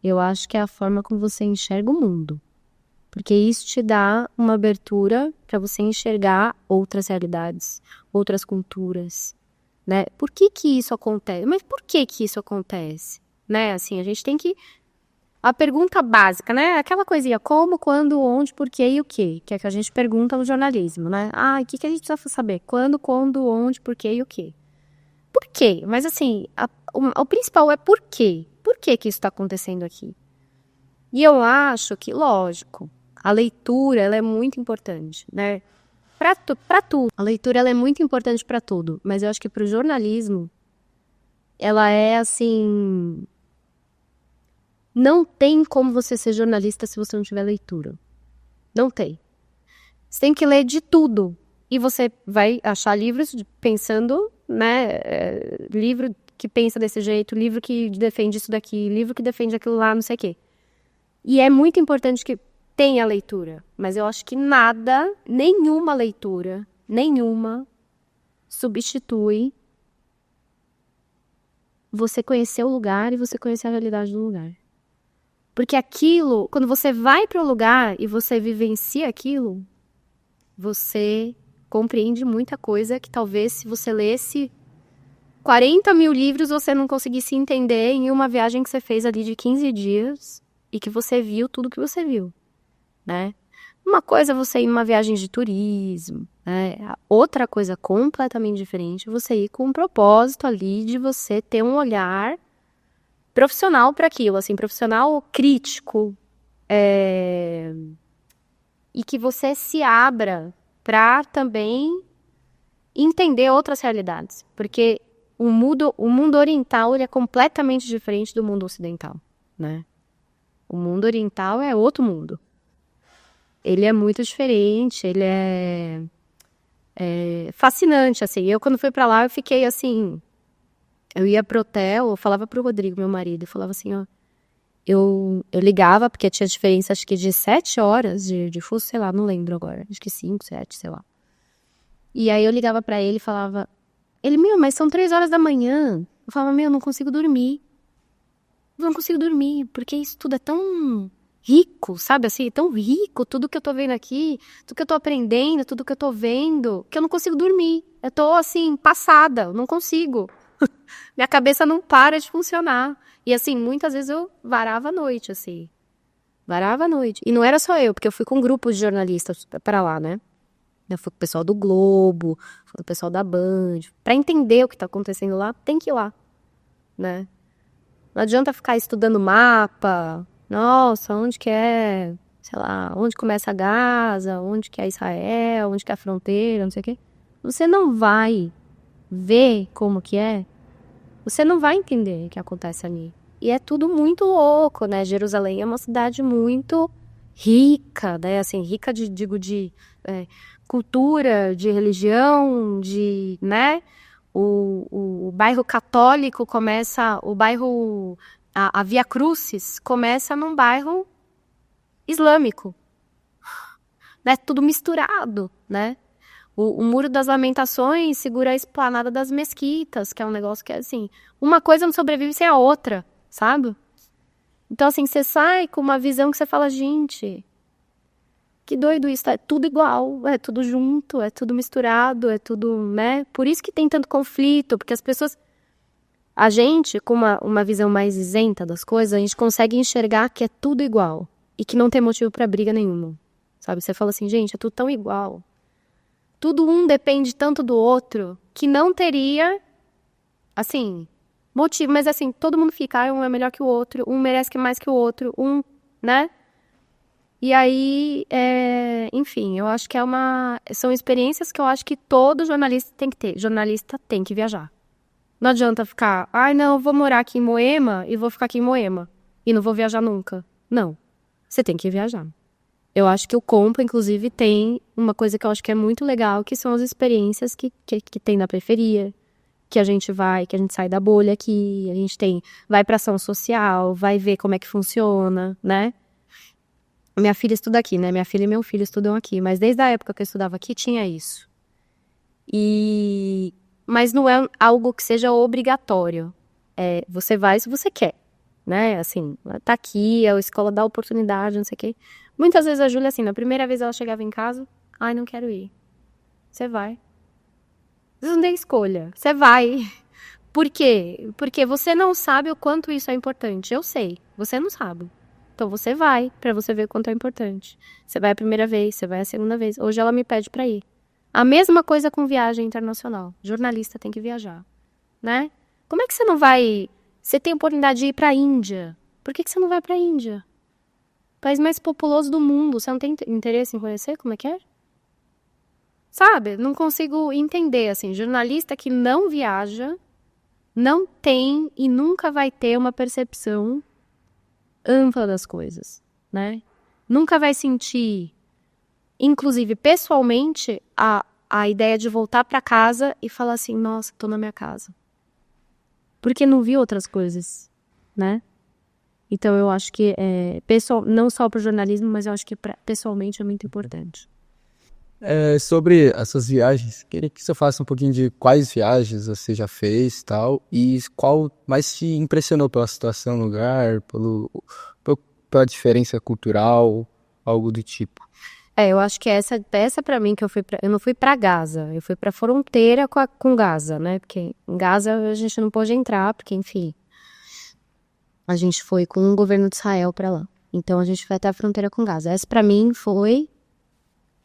eu acho que é a forma como você enxerga o mundo. Porque isso te dá uma abertura para você enxergar outras realidades, outras culturas, né? Por que isso acontece? Mas por que isso acontece? Né? Assim, a gente tem que... A pergunta básica, né? Aquela coisinha, como, quando, onde, por quê e o quê? Que é que a gente pergunta no jornalismo, né? O que a gente precisa saber? Quando, onde, por quê e o quê? Por quê? Mas assim, o principal é por quê? Por que isso está acontecendo aqui? E eu acho que, lógico, a leitura, ela é muito importante, né? Para tudo. A leitura, ela é muito importante para tudo. Mas eu acho que para o jornalismo, ela é assim... Não tem como você ser jornalista se você não tiver leitura. Não tem. Você tem que ler de tudo. E você vai achar livros pensando, né? Livro que pensa desse jeito, livro que defende isso daqui, livro que defende aquilo lá, não sei o quê. E é muito importante que tem a leitura, mas eu acho que nenhuma leitura, substitui você conhecer o lugar e você conhecer a realidade do lugar. Porque aquilo, quando você vai para o lugar e você vivencia aquilo, você compreende muita coisa que talvez se você lesse 40 mil livros você não conseguisse entender em uma viagem que você fez ali de 15 dias e que você viu tudo que você viu. Né? Uma coisa é você ir em uma viagem de turismo, né? Outra coisa completamente diferente é você ir com um propósito ali de você ter um olhar profissional para aquilo, assim, profissional crítico, e que você se abra para também entender outras realidades, porque o mundo oriental ele é completamente diferente do mundo ocidental, né? O mundo oriental é outro mundo. Ele é muito diferente, ele é fascinante, assim. Eu, quando fui pra lá, eu fiquei, assim... Eu ia pro hotel, eu falava pro Rodrigo, meu marido, eu falava assim, ó... Eu ligava, porque tinha diferença, acho que de 7 horas de fuso, sei lá, não lembro agora. Acho que 5, 7, sei lá. E aí eu ligava pra ele e falava... Ele, mas são 3 horas da manhã. Eu falava, eu não consigo dormir. Eu não consigo dormir, porque isso tudo é tão rico, sabe assim? Tão rico, tudo que eu tô vendo aqui, tudo que eu tô aprendendo, tudo que eu tô vendo, que eu não consigo dormir. Eu tô, assim, passada, eu não consigo. Minha cabeça não para de funcionar. E, assim, muitas vezes eu varava a noite, assim. Varava a noite. E não era só eu, porque eu fui com grupos de jornalistas pra lá, né? Eu fui com o pessoal do Globo, fui com o pessoal da Band. Pra entender o que tá acontecendo lá, tem que ir lá, né? Não adianta ficar estudando mapa. Nossa, onde que é, sei lá, onde começa a Gaza, onde que é Israel, onde que é a fronteira, não sei o quê. Você não vai ver como que é, você não vai entender o que acontece ali. E é tudo muito louco, né? Jerusalém é uma cidade muito rica, né? Assim, rica de cultura, de religião, né? O bairro católico começa, a Via Crucis começa num bairro islâmico, né? Tudo misturado, né? O Muro das Lamentações segura a esplanada das mesquitas, que é um negócio que é assim, uma coisa não sobrevive sem a outra, sabe? Então, assim, você sai com uma visão que você fala, gente, que doido isso, é tudo igual, é tudo junto, é tudo misturado, é tudo, né? Por isso que tem tanto conflito, porque as pessoas... A gente, com uma visão mais isenta das coisas, a gente consegue enxergar que é tudo igual e que não tem motivo pra briga nenhuma, sabe? Você fala assim, gente, é tudo tão igual. Tudo um depende tanto do outro que não teria, assim, motivo. Mas, assim, todo mundo fica, um é melhor que o outro, um merece mais que o outro, né? E aí, enfim, eu acho que são experiências que eu acho que todo jornalista tem que ter. Jornalista tem que viajar. Não adianta ficar, não, eu vou morar aqui em Moema e vou ficar aqui em Moema e não vou viajar nunca. Não, você tem que viajar. Eu acho que o Compa, inclusive, tem uma coisa que eu acho que é muito legal, que são as experiências que tem na periferia, que a gente sai da bolha aqui, a gente vai pra ação social, vai ver como é que funciona, né? Minha filha estuda aqui, né? Minha filha e meu filho estudam aqui, mas desde a época que eu estudava aqui tinha isso. Mas não é algo que seja obrigatório. Você vai se você quer, né? Assim, tá aqui, a escola dá oportunidade, não sei o quê. Muitas vezes a Júlia, assim, na primeira vez ela chegava em casa, não quero ir. Você vai. Você não tem escolha. Você vai. Por quê? Porque você não sabe o quanto isso é importante. Eu sei. Você não sabe. Então você vai, pra você ver o quanto é importante. Você vai a primeira vez, você vai a segunda vez. Hoje ela me pede pra ir. A mesma coisa com viagem internacional. Jornalista tem que viajar, né? Como é que você não vai... Você tem a oportunidade de ir pra Índia. Por que você não vai pra Índia? País mais populoso do mundo. Você não tem interesse em conhecer como é que é? Sabe? Não consigo entender, assim. Jornalista que não viaja, não tem e nunca vai ter uma percepção ampla das coisas, né? Nunca vai sentir, inclusive pessoalmente, a ideia de voltar pra casa e falar assim, nossa, tô na minha casa. Porque não vi outras coisas, né? Então eu acho que não só para o jornalismo, mas eu acho que pessoalmente é muito importante. Sobre essas viagens, queria que você falasse um pouquinho de quais viagens você já fez e tal, e qual mais te impressionou pela situação no lugar, pela diferença cultural, algo do tipo. Eu acho que essa para mim, que eu não fui para Gaza, eu fui para fronteira com Gaza, né? Porque em Gaza a gente não pôde entrar, porque enfim, a gente foi com o governo de Israel para lá. Então a gente foi até a fronteira com Gaza. Essa para mim foi,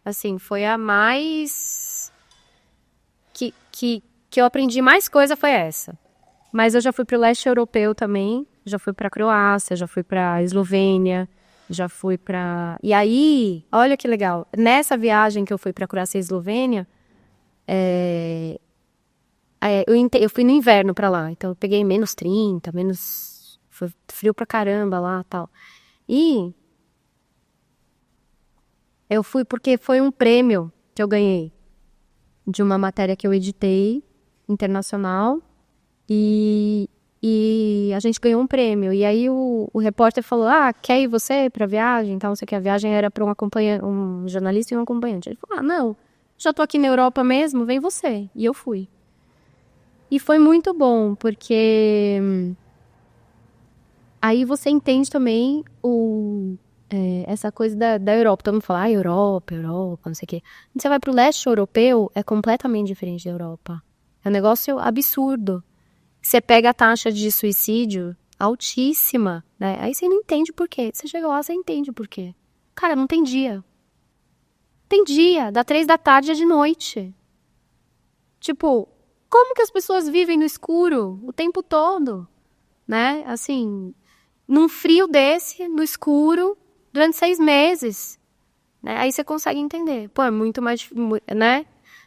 assim, foi a mais que eu aprendi mais coisa, foi essa. Mas eu já fui pro leste europeu também, já fui pra Croácia, já fui pra Eslovênia, já fui pra... E aí, olha que legal, nessa viagem que eu fui pra Croácia e Eslovênia, eu fui no inverno pra lá, então eu peguei menos 30, foi frio pra caramba lá e tal. E eu fui porque foi um prêmio que eu ganhei de uma matéria que eu editei, internacional, e a gente ganhou um prêmio. E aí o repórter falou, quer ir você pra viagem? Então, não sei o que, a viagem era pra um jornalista e um acompanhante. Ele falou, não, já tô aqui na Europa mesmo, vem você. E eu fui. E foi muito bom, porque aí você entende também essa coisa da Europa. Todo mundo fala, Europa, não sei o quê. Quando você vai pro leste europeu, é completamente diferente da Europa. É um negócio absurdo. Você pega a taxa de suicídio altíssima, né? Aí você não entende por quê. Você chega lá, você entende por quê. Cara, não tem dia. Tem dia, da 3 da tarde é de noite. Tipo, como que as pessoas vivem no escuro o tempo todo, né? Assim, num frio desse, no escuro, durante 6 meses, né? Aí você consegue entender. Pô, é muito mais, né?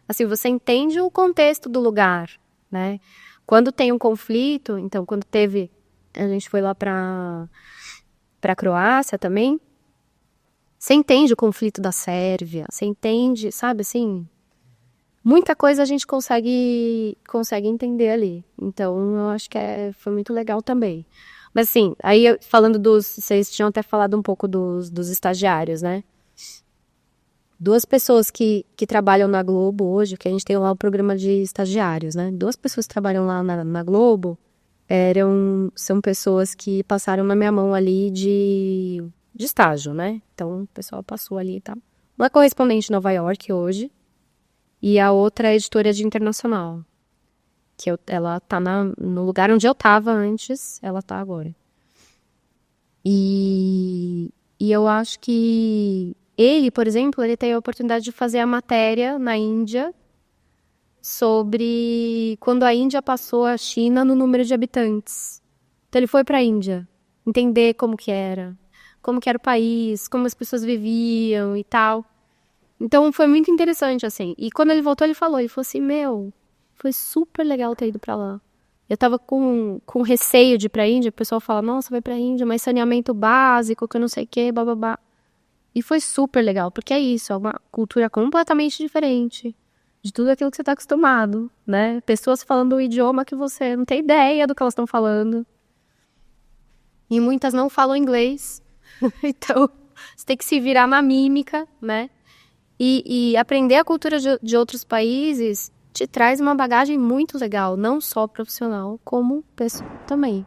Assim, você entende o contexto do lugar, né? Quando tem um conflito, então, quando teve, a gente foi lá pra Croácia também, você entende o conflito da Sérvia, você entende, sabe, assim, muita coisa a gente consegue entender ali. Então, eu acho que foi muito legal também. Mas, assim, aí falando vocês tinham até falado um pouco dos estagiários, né? 2 pessoas que trabalham na Globo hoje, que a gente tem lá o programa de estagiários, né? 2 pessoas que trabalham lá na Globo são pessoas que passaram na minha mão ali de estágio, né? Então, o pessoal passou ali e tal. Uma é correspondente em Nova York hoje, e a outra é editora de internacional. Ela tá no lugar onde eu tava antes, ela tá agora. E eu acho que ele, por exemplo, ele teve a oportunidade de fazer a matéria na Índia sobre quando a Índia passou a China no número de habitantes. Então ele foi para a Índia entender como que era o país, como as pessoas viviam e tal. Então foi muito interessante, assim. E quando ele voltou, ele falou assim, foi super legal ter ido para lá. Eu tava com receio de ir pra Índia, o pessoal fala, nossa, vai pra Índia, mas saneamento básico, que eu não sei o que, bababá. E foi super legal, porque é isso, é uma cultura completamente diferente de tudo aquilo que você tá acostumado, né? Pessoas falando um idioma que você não tem ideia do que elas estão falando. E muitas não falam inglês, então você tem que se virar na mímica, né? E aprender a cultura de outros países te traz uma bagagem muito legal, não só profissional, como pessoal também,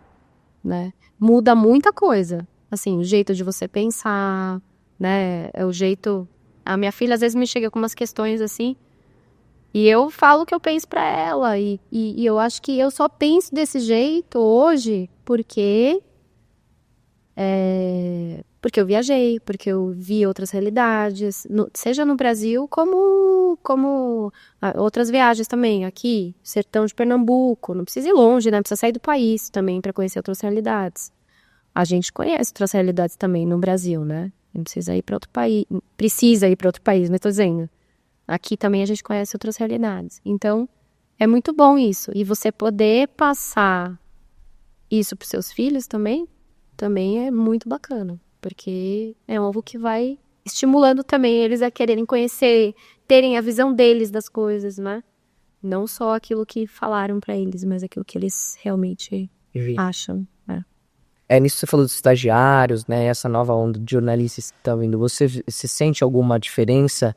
né? Muda muita coisa, assim, o jeito de você pensar, né? É o jeito... A minha filha às vezes me chega com umas questões assim, e eu falo o que eu penso pra ela, e eu acho que eu só penso desse jeito hoje porque eu viajei, porque eu vi outras realidades, seja no Brasil como outras viagens também, aqui, sertão de Pernambuco, não precisa ir longe, né? Precisa sair do país também para conhecer outras realidades. A gente conhece outras realidades também no Brasil, né? Não precisa ir para outro país, mas tô dizendo, aqui também a gente conhece outras realidades. Então, é muito bom isso. E você poder passar isso para seus filhos também é muito bacana. Porque é algo que vai estimulando também eles a quererem conhecer, terem a visão deles das coisas, né? Não só aquilo que falaram pra eles, mas aquilo que eles realmente acham, né? Nisso você falou dos estagiários, né? Essa nova onda de jornalistas que tá vindo. Você sente alguma diferença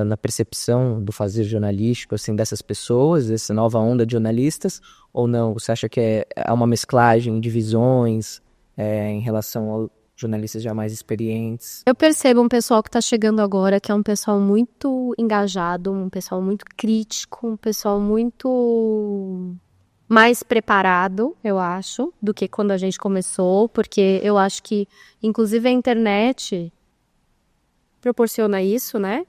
na percepção do fazer jornalístico, assim, dessas pessoas, dessa nova onda de jornalistas? Ou não? Você acha que é uma mesclagem de visões em relação ao jornalistas já mais experientes? Eu percebo um pessoal que está chegando agora, que é um pessoal muito engajado, um pessoal muito crítico, um pessoal muito mais preparado, eu acho, do que quando a gente começou, porque eu acho que, inclusive, a internet proporciona isso, né?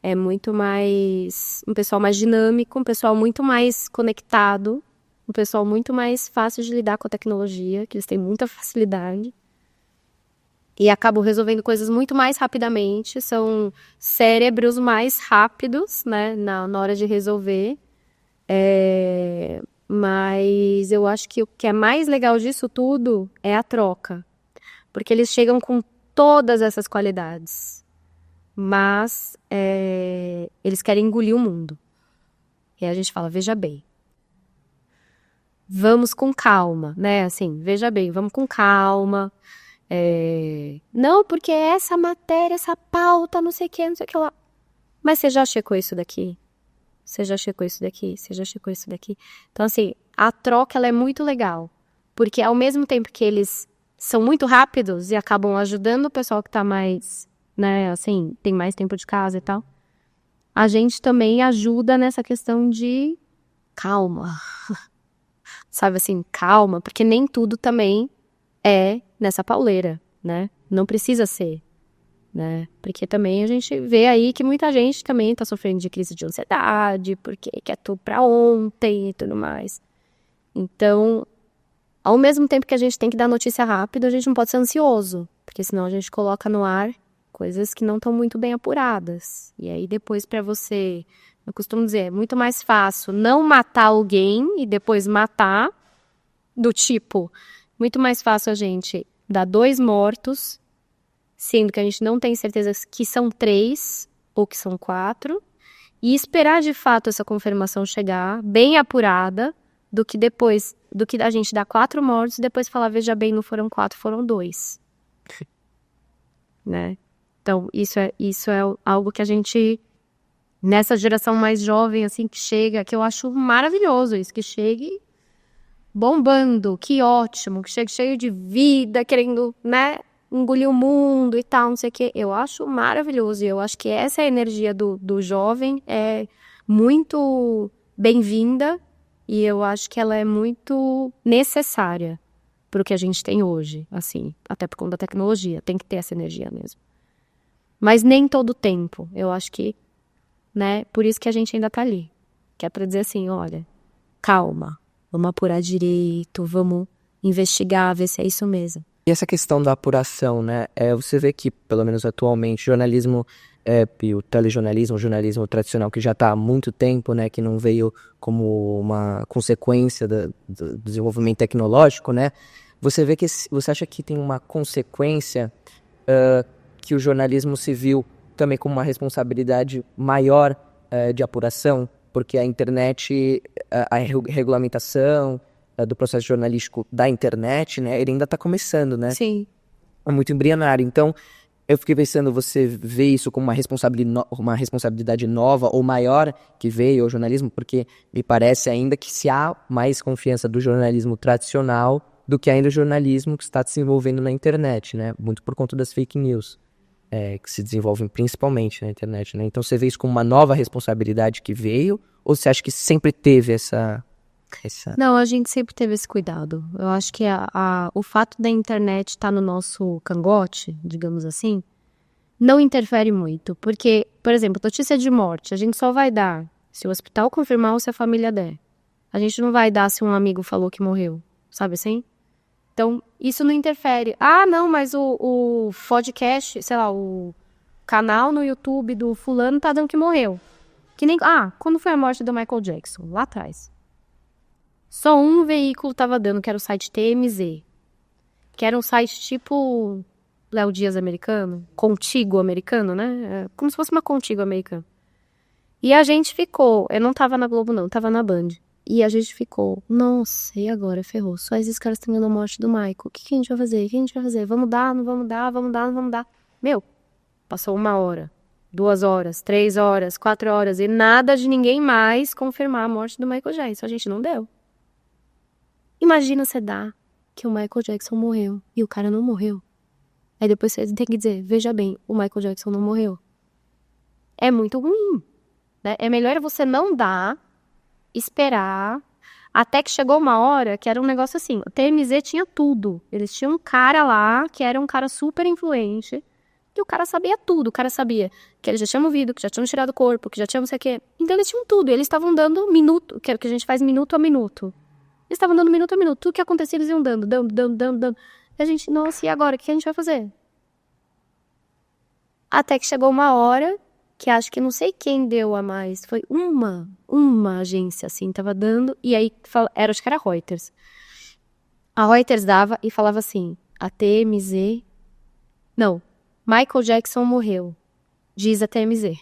É muito mais... um pessoal mais dinâmico, um pessoal muito mais conectado, um pessoal muito mais fácil de lidar com a tecnologia, que eles têm muita facilidade. E acabam resolvendo coisas muito mais rapidamente, são cérebros mais rápidos, né, na hora de resolver. Mas eu acho que o que é mais legal disso tudo é a troca. Porque eles chegam com todas essas qualidades. mas eles querem engolir o mundo. E aí a gente fala, veja bem, vamos com calma, né? Assim, veja bem, vamos com calma. Não, porque essa matéria, essa pauta, não sei o que lá. Mas você já checou isso daqui? Você já checou isso daqui? Você já checou isso daqui? Então, assim, a troca, ela é muito legal. Porque ao mesmo tempo que eles são muito rápidos e acabam ajudando o pessoal que tá mais, né, assim, tem mais tempo de casa e tal, a gente também ajuda nessa questão de calma. Sabe assim, calma, porque nem tudo também é nessa pauleira, né? Não precisa ser, né? Porque também a gente vê aí que muita gente também tá sofrendo de crise de ansiedade, porque quer tudo pra ontem e tudo mais. Então, ao mesmo tempo que a gente tem que dar notícia rápida, a gente não pode ser ansioso, porque senão a gente coloca no ar coisas que não estão muito bem apuradas. E aí depois pra você, eu costumo dizer, é muito mais fácil não matar alguém e depois matar, do tipo, muito mais fácil a gente dar 2 mortos, sendo que a gente não tem certeza que são 3 ou que são 4, e esperar de fato essa confirmação chegar, bem apurada, do que depois, do que a gente dar 4 mortos e depois falar, veja bem, não foram 4, foram 2. Né? Então, isso é algo que a gente, nessa geração mais jovem, assim, que chega, que eu acho maravilhoso isso, que chegue bombando, que ótimo, que chegue cheio de vida, querendo, né, engolir o mundo e tal, não sei o quê. Eu acho maravilhoso e eu acho que essa energia do jovem é muito bem-vinda e eu acho que ela é muito necessária para o que a gente tem hoje, assim, até por conta da tecnologia, tem que ter essa energia mesmo. Mas nem todo o tempo, eu acho que, né, por isso que a gente ainda tá ali, que é para dizer assim, olha, calma, vamos apurar direito, vamos investigar, ver se é isso mesmo. E essa questão da apuração, né? Você vê que, pelo menos atualmente, jornalismo e o telejornalismo, o jornalismo tradicional, que já está há muito tempo, né? Que não veio como uma consequência do desenvolvimento tecnológico, né? Você vê que você acha que tem uma consequência que o jornalismo se viu também como uma responsabilidade maior de apuração, porque a internet, a regulamentação do processo jornalístico da internet, né, ele ainda está começando, né? Sim. É muito embrionário. Então, eu fiquei pensando, você vê isso como uma responsabilidade nova ou maior que veio ao jornalismo? Porque me parece ainda que se há mais confiança do jornalismo tradicional do que ainda o jornalismo que está se desenvolvendo na internet, né? Muito por conta das fake news, que se desenvolvem principalmente na internet, né? Então, você vê isso como uma nova responsabilidade que veio? Ou você acha que sempre teve essa... Não, a gente sempre teve esse cuidado. Eu acho que o fato da internet estar no nosso cangote, digamos assim, não interfere muito. Porque, por exemplo, notícia de morte, a gente só vai dar se o hospital confirmar ou se a família der. A gente não vai dar se um amigo falou que morreu, sabe assim? Então, isso não interfere. Ah, não, mas o podcast, sei lá, o canal no YouTube do fulano tá dando que morreu. Que nem... quando foi a morte do Michael Jackson? Lá atrás. Só um veículo tava dando, que era o site TMZ. Que era um site tipo Léo Dias americano, Contigo americano, né? Como se fosse uma Contigo americana. E a gente ficou, eu não tava na Globo não, tava na Band. E a gente ficou, nossa, e agora? Ferrou. Só esses caras estão vendo a morte do Michael. O que a gente vai fazer? O que a gente vai fazer? Vamos dar, não vamos dar, vamos dar, não vamos dar. Meu, passou 1 hora, 2 horas, 3 horas, 4 horas e nada de ninguém mais confirmar a morte do Michael Jackson. A gente não deu. Imagina você dar que o Michael Jackson morreu e o cara não morreu. Aí depois você tem que dizer, veja bem, o Michael Jackson não morreu. É muito ruim, né? É melhor você não dar, esperar, até que chegou uma hora que era um negócio assim, o TMZ tinha tudo. Eles tinham um cara lá, que era um cara super influente, que o cara sabia tudo. O cara sabia que eles já tinham movido, que já tinham tirado o corpo, que já tinham não sei o quê. Então eles tinham tudo, eles estavam dando minuto, que é o que a gente faz minuto a minuto. Eles estavam dando minuto a minuto. Tudo que acontecia, eles iam dando. E a gente, nossa, e agora? O que a gente vai fazer? Até que chegou uma hora, que acho que não sei quem deu a mais. Foi uma agência, assim, tava dando. E aí, acho que era a Reuters. A Reuters dava e falava assim, a TMZ... Não, Michael Jackson morreu. diz a TMZ.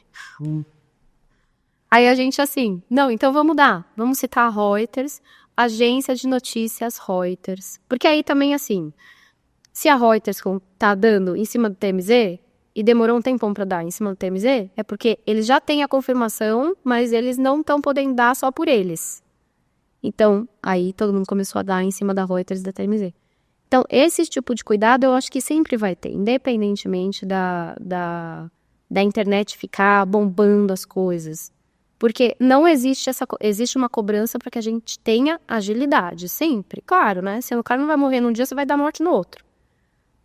Aí a gente assim, não, então vamos mudar. Vamos citar a Reuters, agência de notícias Reuters. Porque aí também assim, se a Reuters tá dando em cima do TMZ, e demorou um tempão para dar em cima do TMZ, é porque eles já têm a confirmação, mas eles não estão podendo dar só por eles. Então, aí todo mundo começou a dar em cima da Reuters e da TMZ. Então, esse tipo de cuidado eu acho que sempre vai ter, independentemente da internet ficar bombando as coisas. Porque não existe existe uma cobrança para que a gente tenha agilidade, sempre. Claro, né? Se o cara não vai morrer num dia, você vai dar morte no outro.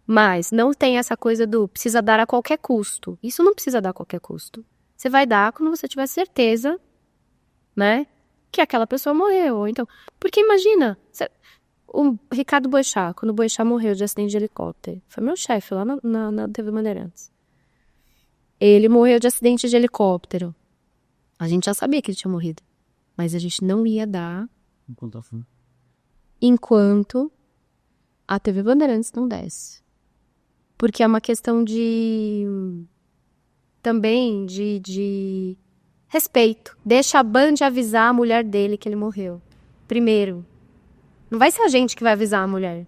Mas não tem essa coisa do precisa dar a qualquer custo. Isso não precisa dar a qualquer custo. Você vai dar quando você tiver certeza, né, que aquela pessoa morreu. Então, porque imagina, o Ricardo Boechat, quando o Boechat morreu de acidente de helicóptero, foi meu chefe lá na TV Bandeirantes. Ele morreu de acidente de helicóptero. A gente já sabia que ele tinha morrido. Mas a gente não ia dar enquanto a TV Bandeirantes não desse. Porque é uma questão também de respeito. Deixa a Band avisar a mulher dele que ele morreu. Primeiro. Não vai ser a gente que vai avisar a mulher.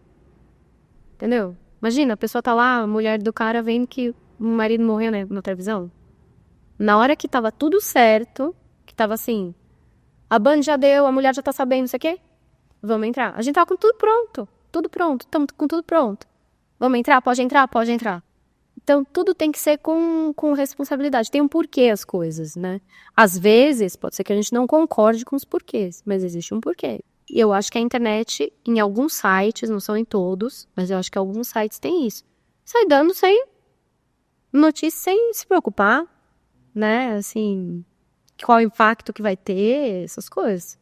Entendeu? Imagina, a pessoa tá lá, a mulher do cara vendo que o marido morreu na televisão. Na hora que tava tudo certo, que tava assim, a Band já deu, a mulher já tá sabendo, não sei o quê. Vamos entrar. A gente tava com tudo pronto. Tudo pronto. Estamos com tudo pronto. Vamos entrar? Pode entrar? Pode entrar. Então, tudo tem que ser com responsabilidade. Tem um porquê as coisas, né? Às vezes, pode ser que a gente não concorde com os porquês, mas existe um porquê. E eu acho que a internet, em alguns sites, não são em todos, mas eu acho que alguns sites têm isso. Sai dando sem notícia, sem se preocupar, né? Assim, qual o impacto que vai ter, essas coisas.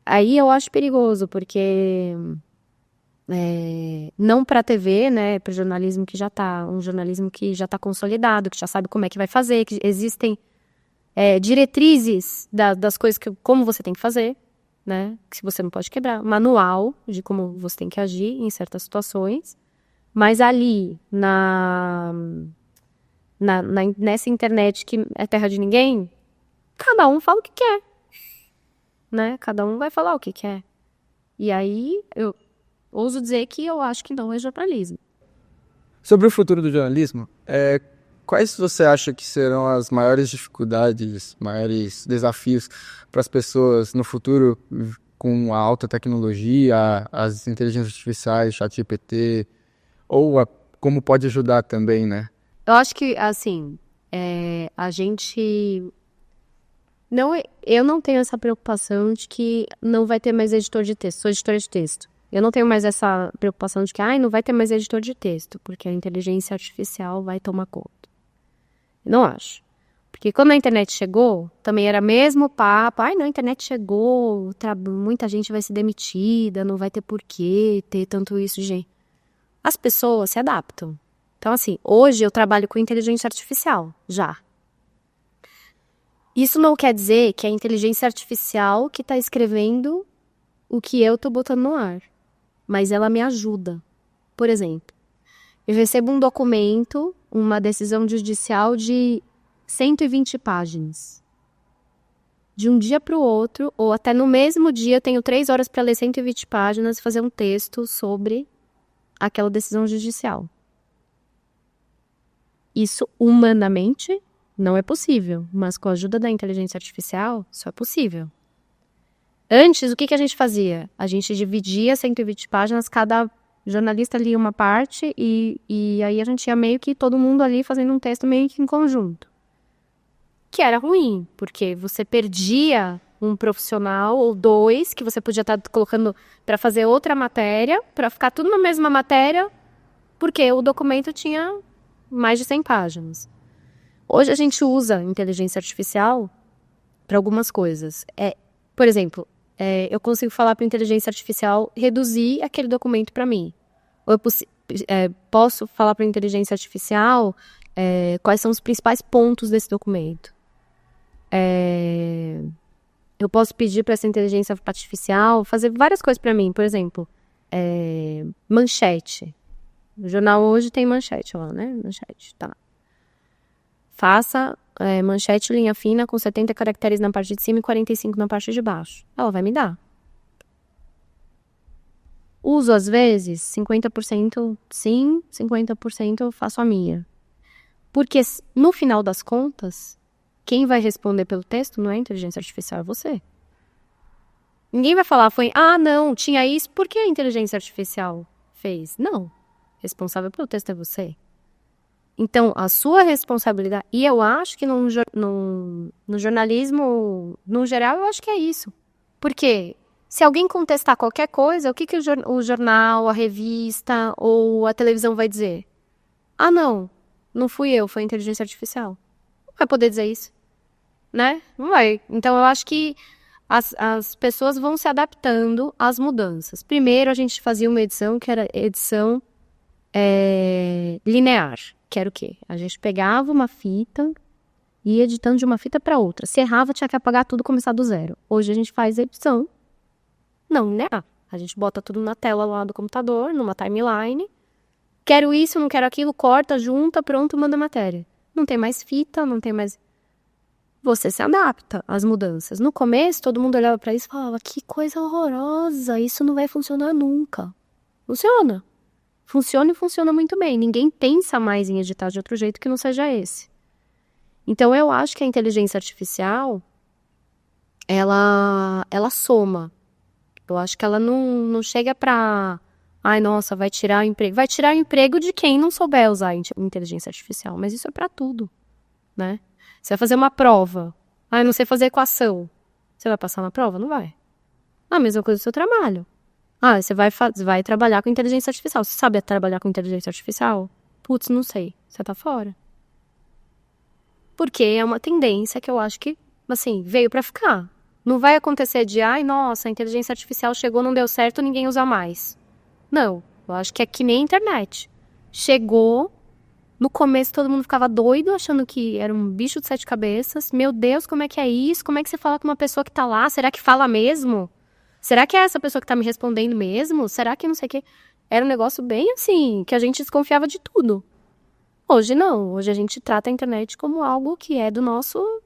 Aí eu acho perigoso, porque não para a TV, né, para jornalismo que já tá, um jornalismo que já está consolidado, que já sabe como é que vai fazer, que existem diretrizes das coisas, como você tem que fazer, né, que você não pode quebrar, manual de como você tem que agir em certas situações, mas ali, nessa internet que é terra de ninguém, cada um fala o que quer, né, cada um vai falar o que quer. E aí, eu ouso dizer que eu acho que não é jornalismo. Sobre o futuro do jornalismo, quais você acha que serão as maiores dificuldades, maiores desafios para as pessoas no futuro com a alta tecnologia, as inteligências artificiais, ChatGPT, ou como pode ajudar também, né? Eu acho que, assim, a gente... eu não tenho essa preocupação de que não vai ter mais editor de texto. Sou editora de texto. Eu não tenho mais essa preocupação de que não vai ter mais editor de texto, porque a inteligência artificial vai tomar conta. Eu não acho. Porque quando a internet chegou, também era mesmo papo. Não, a internet chegou, muita gente vai ser demitida, não vai ter porquê ter tanto isso, gente. As pessoas se adaptam. Então, assim, hoje eu trabalho com inteligência artificial, já. Isso não quer dizer que é a inteligência artificial que está escrevendo o que eu estou botando no ar. Mas ela me ajuda. Por exemplo, eu recebo um documento, uma decisão judicial de 120 páginas. De um dia para o outro, ou até no mesmo dia, eu tenho 3 horas para ler 120 páginas e fazer um texto sobre aquela decisão judicial. Isso, humanamente, não é possível, mas com a ajuda da inteligência artificial, isso é possível. Antes, o que a gente fazia? A gente dividia 120 páginas, cada jornalista lia uma parte e aí a gente ia meio que todo mundo ali fazendo um texto meio que em conjunto. Que era ruim, porque você perdia um profissional ou 2 que você podia estar colocando para fazer outra matéria, para ficar tudo na mesma matéria, porque o documento tinha mais de 100 páginas. Hoje a gente usa inteligência artificial para algumas coisas. Por exemplo, eu consigo falar para a inteligência artificial reduzir aquele documento para mim. Ou eu posso falar para a inteligência artificial quais são os principais pontos desse documento. Eu posso pedir para essa inteligência artificial fazer várias coisas para mim. Por exemplo, manchete. O jornal hoje tem manchete lá, né? Manchete, tá. faça manchete linha fina com 70 caracteres na parte de cima e 45 na parte de baixo. Ela vai me dar. Uso, às vezes, 50% sim, 50% eu faço a minha. Porque, no final das contas, quem vai responder pelo texto não é a inteligência artificial, é você. Ninguém vai falar, não, tinha isso, por que a inteligência artificial fez? Não. Responsável pelo texto é você. Então, a sua responsabilidade... E eu acho que no jornalismo, no geral, eu acho que é isso. Porque se alguém contestar qualquer coisa, o que o jornal, a revista ou a televisão vai dizer? Não fui eu, foi a inteligência artificial. Não vai poder dizer isso, né? Não vai. Então, eu acho que as pessoas vão se adaptando às mudanças. Primeiro, a gente fazia uma edição que era edição linear, que era o quê? A gente pegava uma fita e ia editando de uma fita para outra. Se errava, tinha que apagar tudo e começar do zero. Hoje a gente faz a edição não linear. A gente bota tudo na tela lá do computador, numa timeline. Quero isso, não quero aquilo, corta, junta, pronto, manda matéria. Não tem mais fita, não tem mais... Você se adapta às mudanças. No começo, todo mundo olhava para isso e falava, que coisa horrorosa, isso não vai funcionar nunca. Funciona. Funciona e funciona muito bem. Ninguém pensa mais em editar de outro jeito que não seja esse. Então, eu acho que a inteligência artificial, ela soma. Eu acho que ela não chega pra... Ai, nossa, vai tirar o emprego. Vai tirar o emprego de quem não souber usar a inteligência artificial. Mas isso é pra tudo, né? Você vai fazer uma prova. Eu não sei fazer equação. Você vai passar na prova? Não vai. A mesma coisa do seu trabalho. Você vai trabalhar com inteligência artificial. Você sabe trabalhar com inteligência artificial? Putz, não sei. Você tá fora. Porque é uma tendência que eu acho que, assim, veio pra ficar. Não vai acontecer de, nossa, a inteligência artificial chegou, não deu certo, ninguém usa mais. Não. Eu acho que é que nem a internet. Chegou, no começo todo mundo ficava doido, achando que era um bicho de 7 cabeças. Meu Deus, como é que é isso? Como é que você fala com uma pessoa que tá lá? Será que fala mesmo? Será que é essa pessoa que tá me respondendo mesmo? Será que não sei o quê? Era um negócio bem assim, que a gente desconfiava de tudo. Hoje não. Hoje a gente trata a internet como algo que é do nosso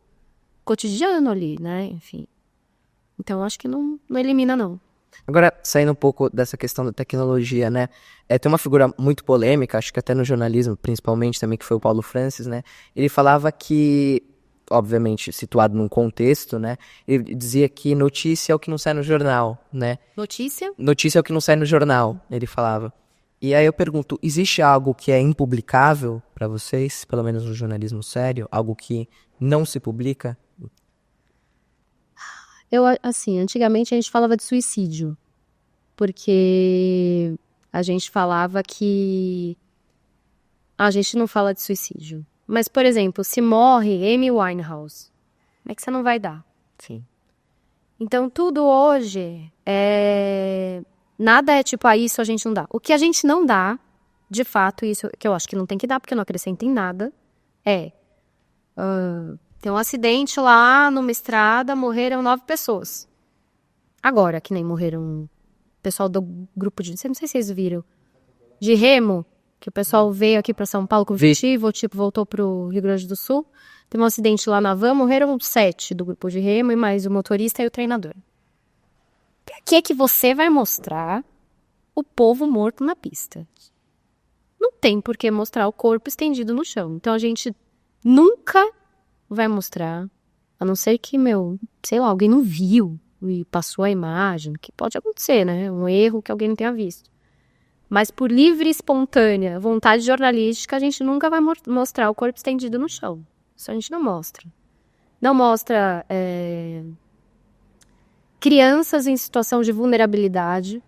cotidiano ali, né? Enfim. Então, eu acho que não elimina, não. Agora, saindo um pouco dessa questão da tecnologia, né? Tem uma figura muito polêmica, acho que até no jornalismo, principalmente também, que foi o Paulo Francis, né? Ele falava que, obviamente, situado num contexto, né? Ele dizia que notícia é o que não sai no jornal, né? Notícia? Notícia é o que não sai no jornal, ele falava. E aí eu pergunto, existe algo que é impublicável para vocês, pelo menos no jornalismo sério? Algo que não se publica? Assim, antigamente a gente falava de suicídio, porque a gente falava que a gente não fala de suicídio. Mas, por exemplo, se morre Amy Winehouse, como é que você não vai dar? Sim. Então, tudo hoje nada é tipo, isso a gente não dá. O que a gente não dá, de fato, isso que eu acho que não tem que dar, porque não acrescenta em nada, tem um acidente lá numa estrada, morreram 9 pessoas. Agora, que nem morreram o pessoal do grupo de... Não sei se vocês viram. De remo, que o pessoal veio aqui para São Paulo com objetivo, voltou pro Rio Grande do Sul. Teve um acidente lá na van, morreram 7 do grupo de remo, e mais o motorista e o treinador. Pra que você vai mostrar o povo morto na pista? Não tem por que mostrar o corpo estendido no chão. Então, a gente nunca vai mostrar, a não ser que, sei lá, alguém não viu e passou a imagem, que pode acontecer, né? Um erro que alguém não tenha visto. Mas por livre e espontânea vontade jornalística, a gente nunca vai mostrar o corpo estendido no chão. Isso a gente não mostra. Não mostra crianças em situação de vulnerabilidade.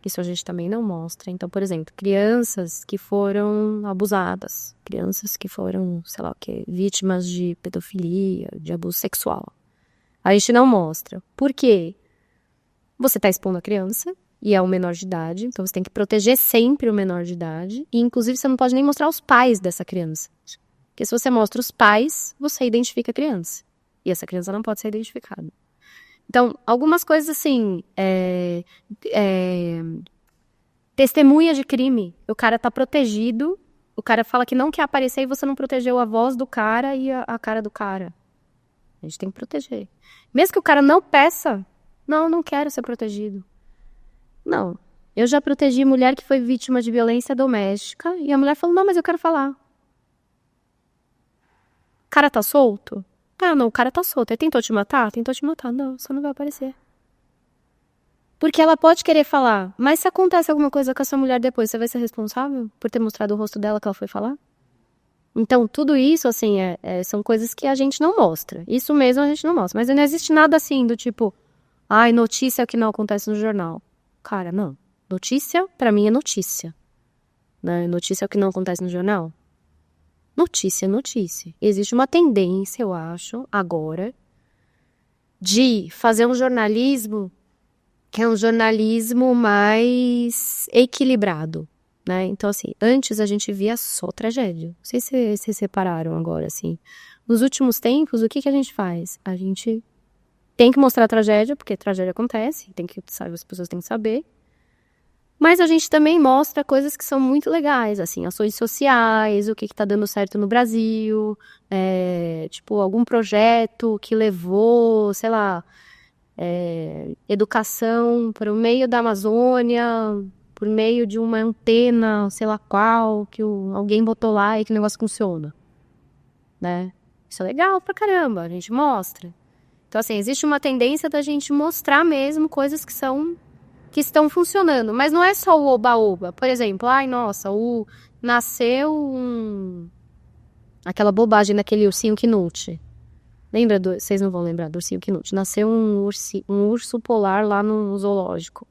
Isso a gente também não mostra. Então, por exemplo, crianças que foram abusadas, crianças que foram, sei lá o quê, vítimas de pedofilia, de abuso sexual. A gente não mostra. Por quê? Você está expondo a criança e é um menor de idade, então você tem que proteger sempre o menor de idade. E, inclusive, você não pode nem mostrar os pais dessa criança. Porque se você mostra os pais, você identifica a criança. E essa criança não pode ser identificada. Então, algumas coisas assim, testemunha de crime, o cara tá protegido o cara fala que não quer aparecer e você não protegeu a voz do cara e a cara do cara. A gente tem que proteger. Mesmo que o cara não peça, não quero ser protegido. Não. Eu já protegi mulher que foi vítima de violência doméstica e a mulher falou, não, mas eu quero falar. O cara tá solto? Ah, não, o cara tá solto. Ele tentou te matar? Tentou te matar. Não, só não vai aparecer. Porque ela pode querer falar, mas se acontece alguma coisa com essa mulher depois, você vai ser responsável por ter mostrado o rosto dela que ela foi falar? Então, tudo isso, assim, são coisas que a gente não mostra. Isso mesmo a gente não mostra. Mas não existe nada assim do tipo, ai, notícia é o que não acontece no jornal. Cara, não. Notícia, pra mim, é notícia. Né? Notícia é o que não acontece no jornal. Notícia é notícia. Existe uma tendência, eu acho, agora, de fazer um jornalismo que é um jornalismo mais equilibrado, né? Então, assim, antes a gente via só tragédia. Não sei se vocês separaram agora, assim. Nos últimos tempos, o que a gente faz? A gente tem que mostrar a tragédia, porque tragédia acontece, as pessoas têm que saber. Mas a gente também mostra coisas que são muito legais, assim, ações sociais, o que tá dando certo no Brasil, tipo, algum projeto que levou, sei lá, educação para o meio da Amazônia, por meio de uma antena, sei lá qual, que alguém botou lá e que o negócio funciona, né? Isso é legal pra caramba, a gente mostra. Então, assim, existe uma tendência da gente mostrar mesmo coisas que estão funcionando, mas não é só o oba-oba. Por exemplo, ai, nossa, nasceu aquela bobagem daquele ursinho Knut. Lembra vocês não vão lembrar do ursinho Knut. Nasceu um urso polar lá no zoológico.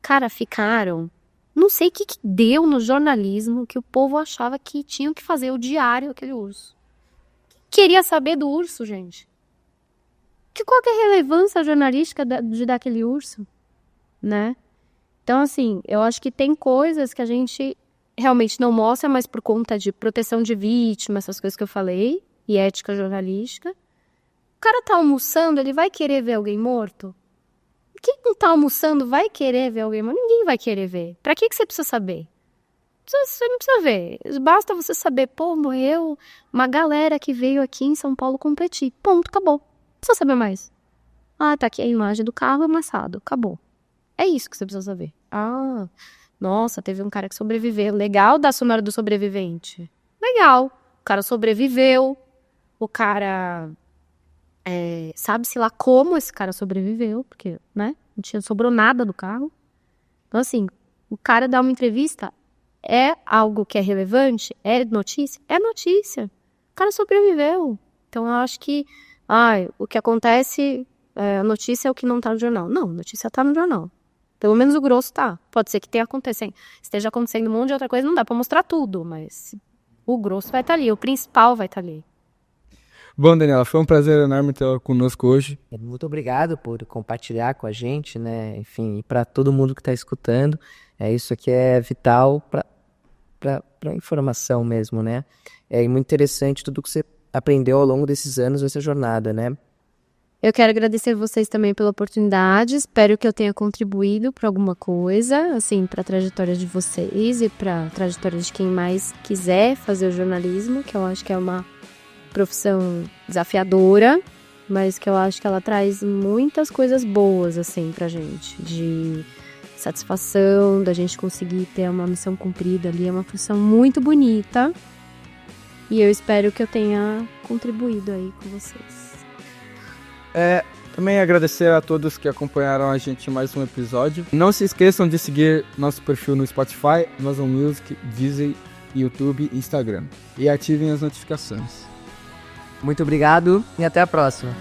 Cara, não sei o que deu no jornalismo que o povo achava que tinham que fazer o diário aquele urso. Queria saber do urso, gente. Qual que é a relevância jornalística de dar aquele urso, né? Então, assim, eu acho que tem coisas que a gente realmente não mostra, mas por conta de proteção de vítima, essas coisas que eu falei, e ética jornalística. O cara tá almoçando, ele vai querer ver alguém morto? Quem não tá almoçando vai querer ver alguém morto? Ninguém vai querer ver. Pra que você precisa saber? Você não precisa ver. Basta você saber, pô, morreu uma galera que veio aqui em São Paulo competir. Ponto, acabou. Não precisa saber mais. Ah, tá aqui a imagem do carro amassado. Acabou. É isso que você precisa saber. Ah, nossa, teve um cara que sobreviveu. Legal dar sonora do sobrevivente. Legal. O cara sobreviveu. O cara... sabe-se lá como esse cara sobreviveu, porque, né, sobrou nada do carro. Então, assim, o cara dá uma entrevista, é algo que é relevante? É notícia? É notícia. O cara sobreviveu. Então, eu acho que, o que acontece, a notícia é o que não tá no jornal. Não, a notícia tá no jornal. Pelo menos o grosso tá. Pode ser que esteja acontecendo um monte de outra coisa, não dá pra mostrar tudo, mas o grosso vai estar ali, o principal vai estar ali. Bom, Daniela, foi um prazer enorme ter ela conosco hoje. Muito obrigado por compartilhar com a gente, né? Enfim, e para todo mundo que está escutando, isso aqui é vital para informação mesmo, né? É muito interessante tudo que você aprendeu ao longo desses anos, essa jornada, né? Eu quero agradecer vocês também pela oportunidade, espero que eu tenha contribuído para alguma coisa, assim, para a trajetória de vocês e para a trajetória de quem mais quiser fazer o jornalismo, que eu acho que é uma profissão desafiadora, mas que eu acho que ela traz muitas coisas boas, assim, pra gente, de satisfação, da gente conseguir ter uma missão cumprida ali, é uma profissão muito bonita, e eu espero que eu tenha contribuído aí com vocês. Também agradecer a todos que acompanharam a gente em mais um episódio. Não se esqueçam de seguir nosso perfil no Spotify, Amazon Music, Deezer, YouTube e Instagram. E ativem as notificações. Muito obrigado e até a próxima.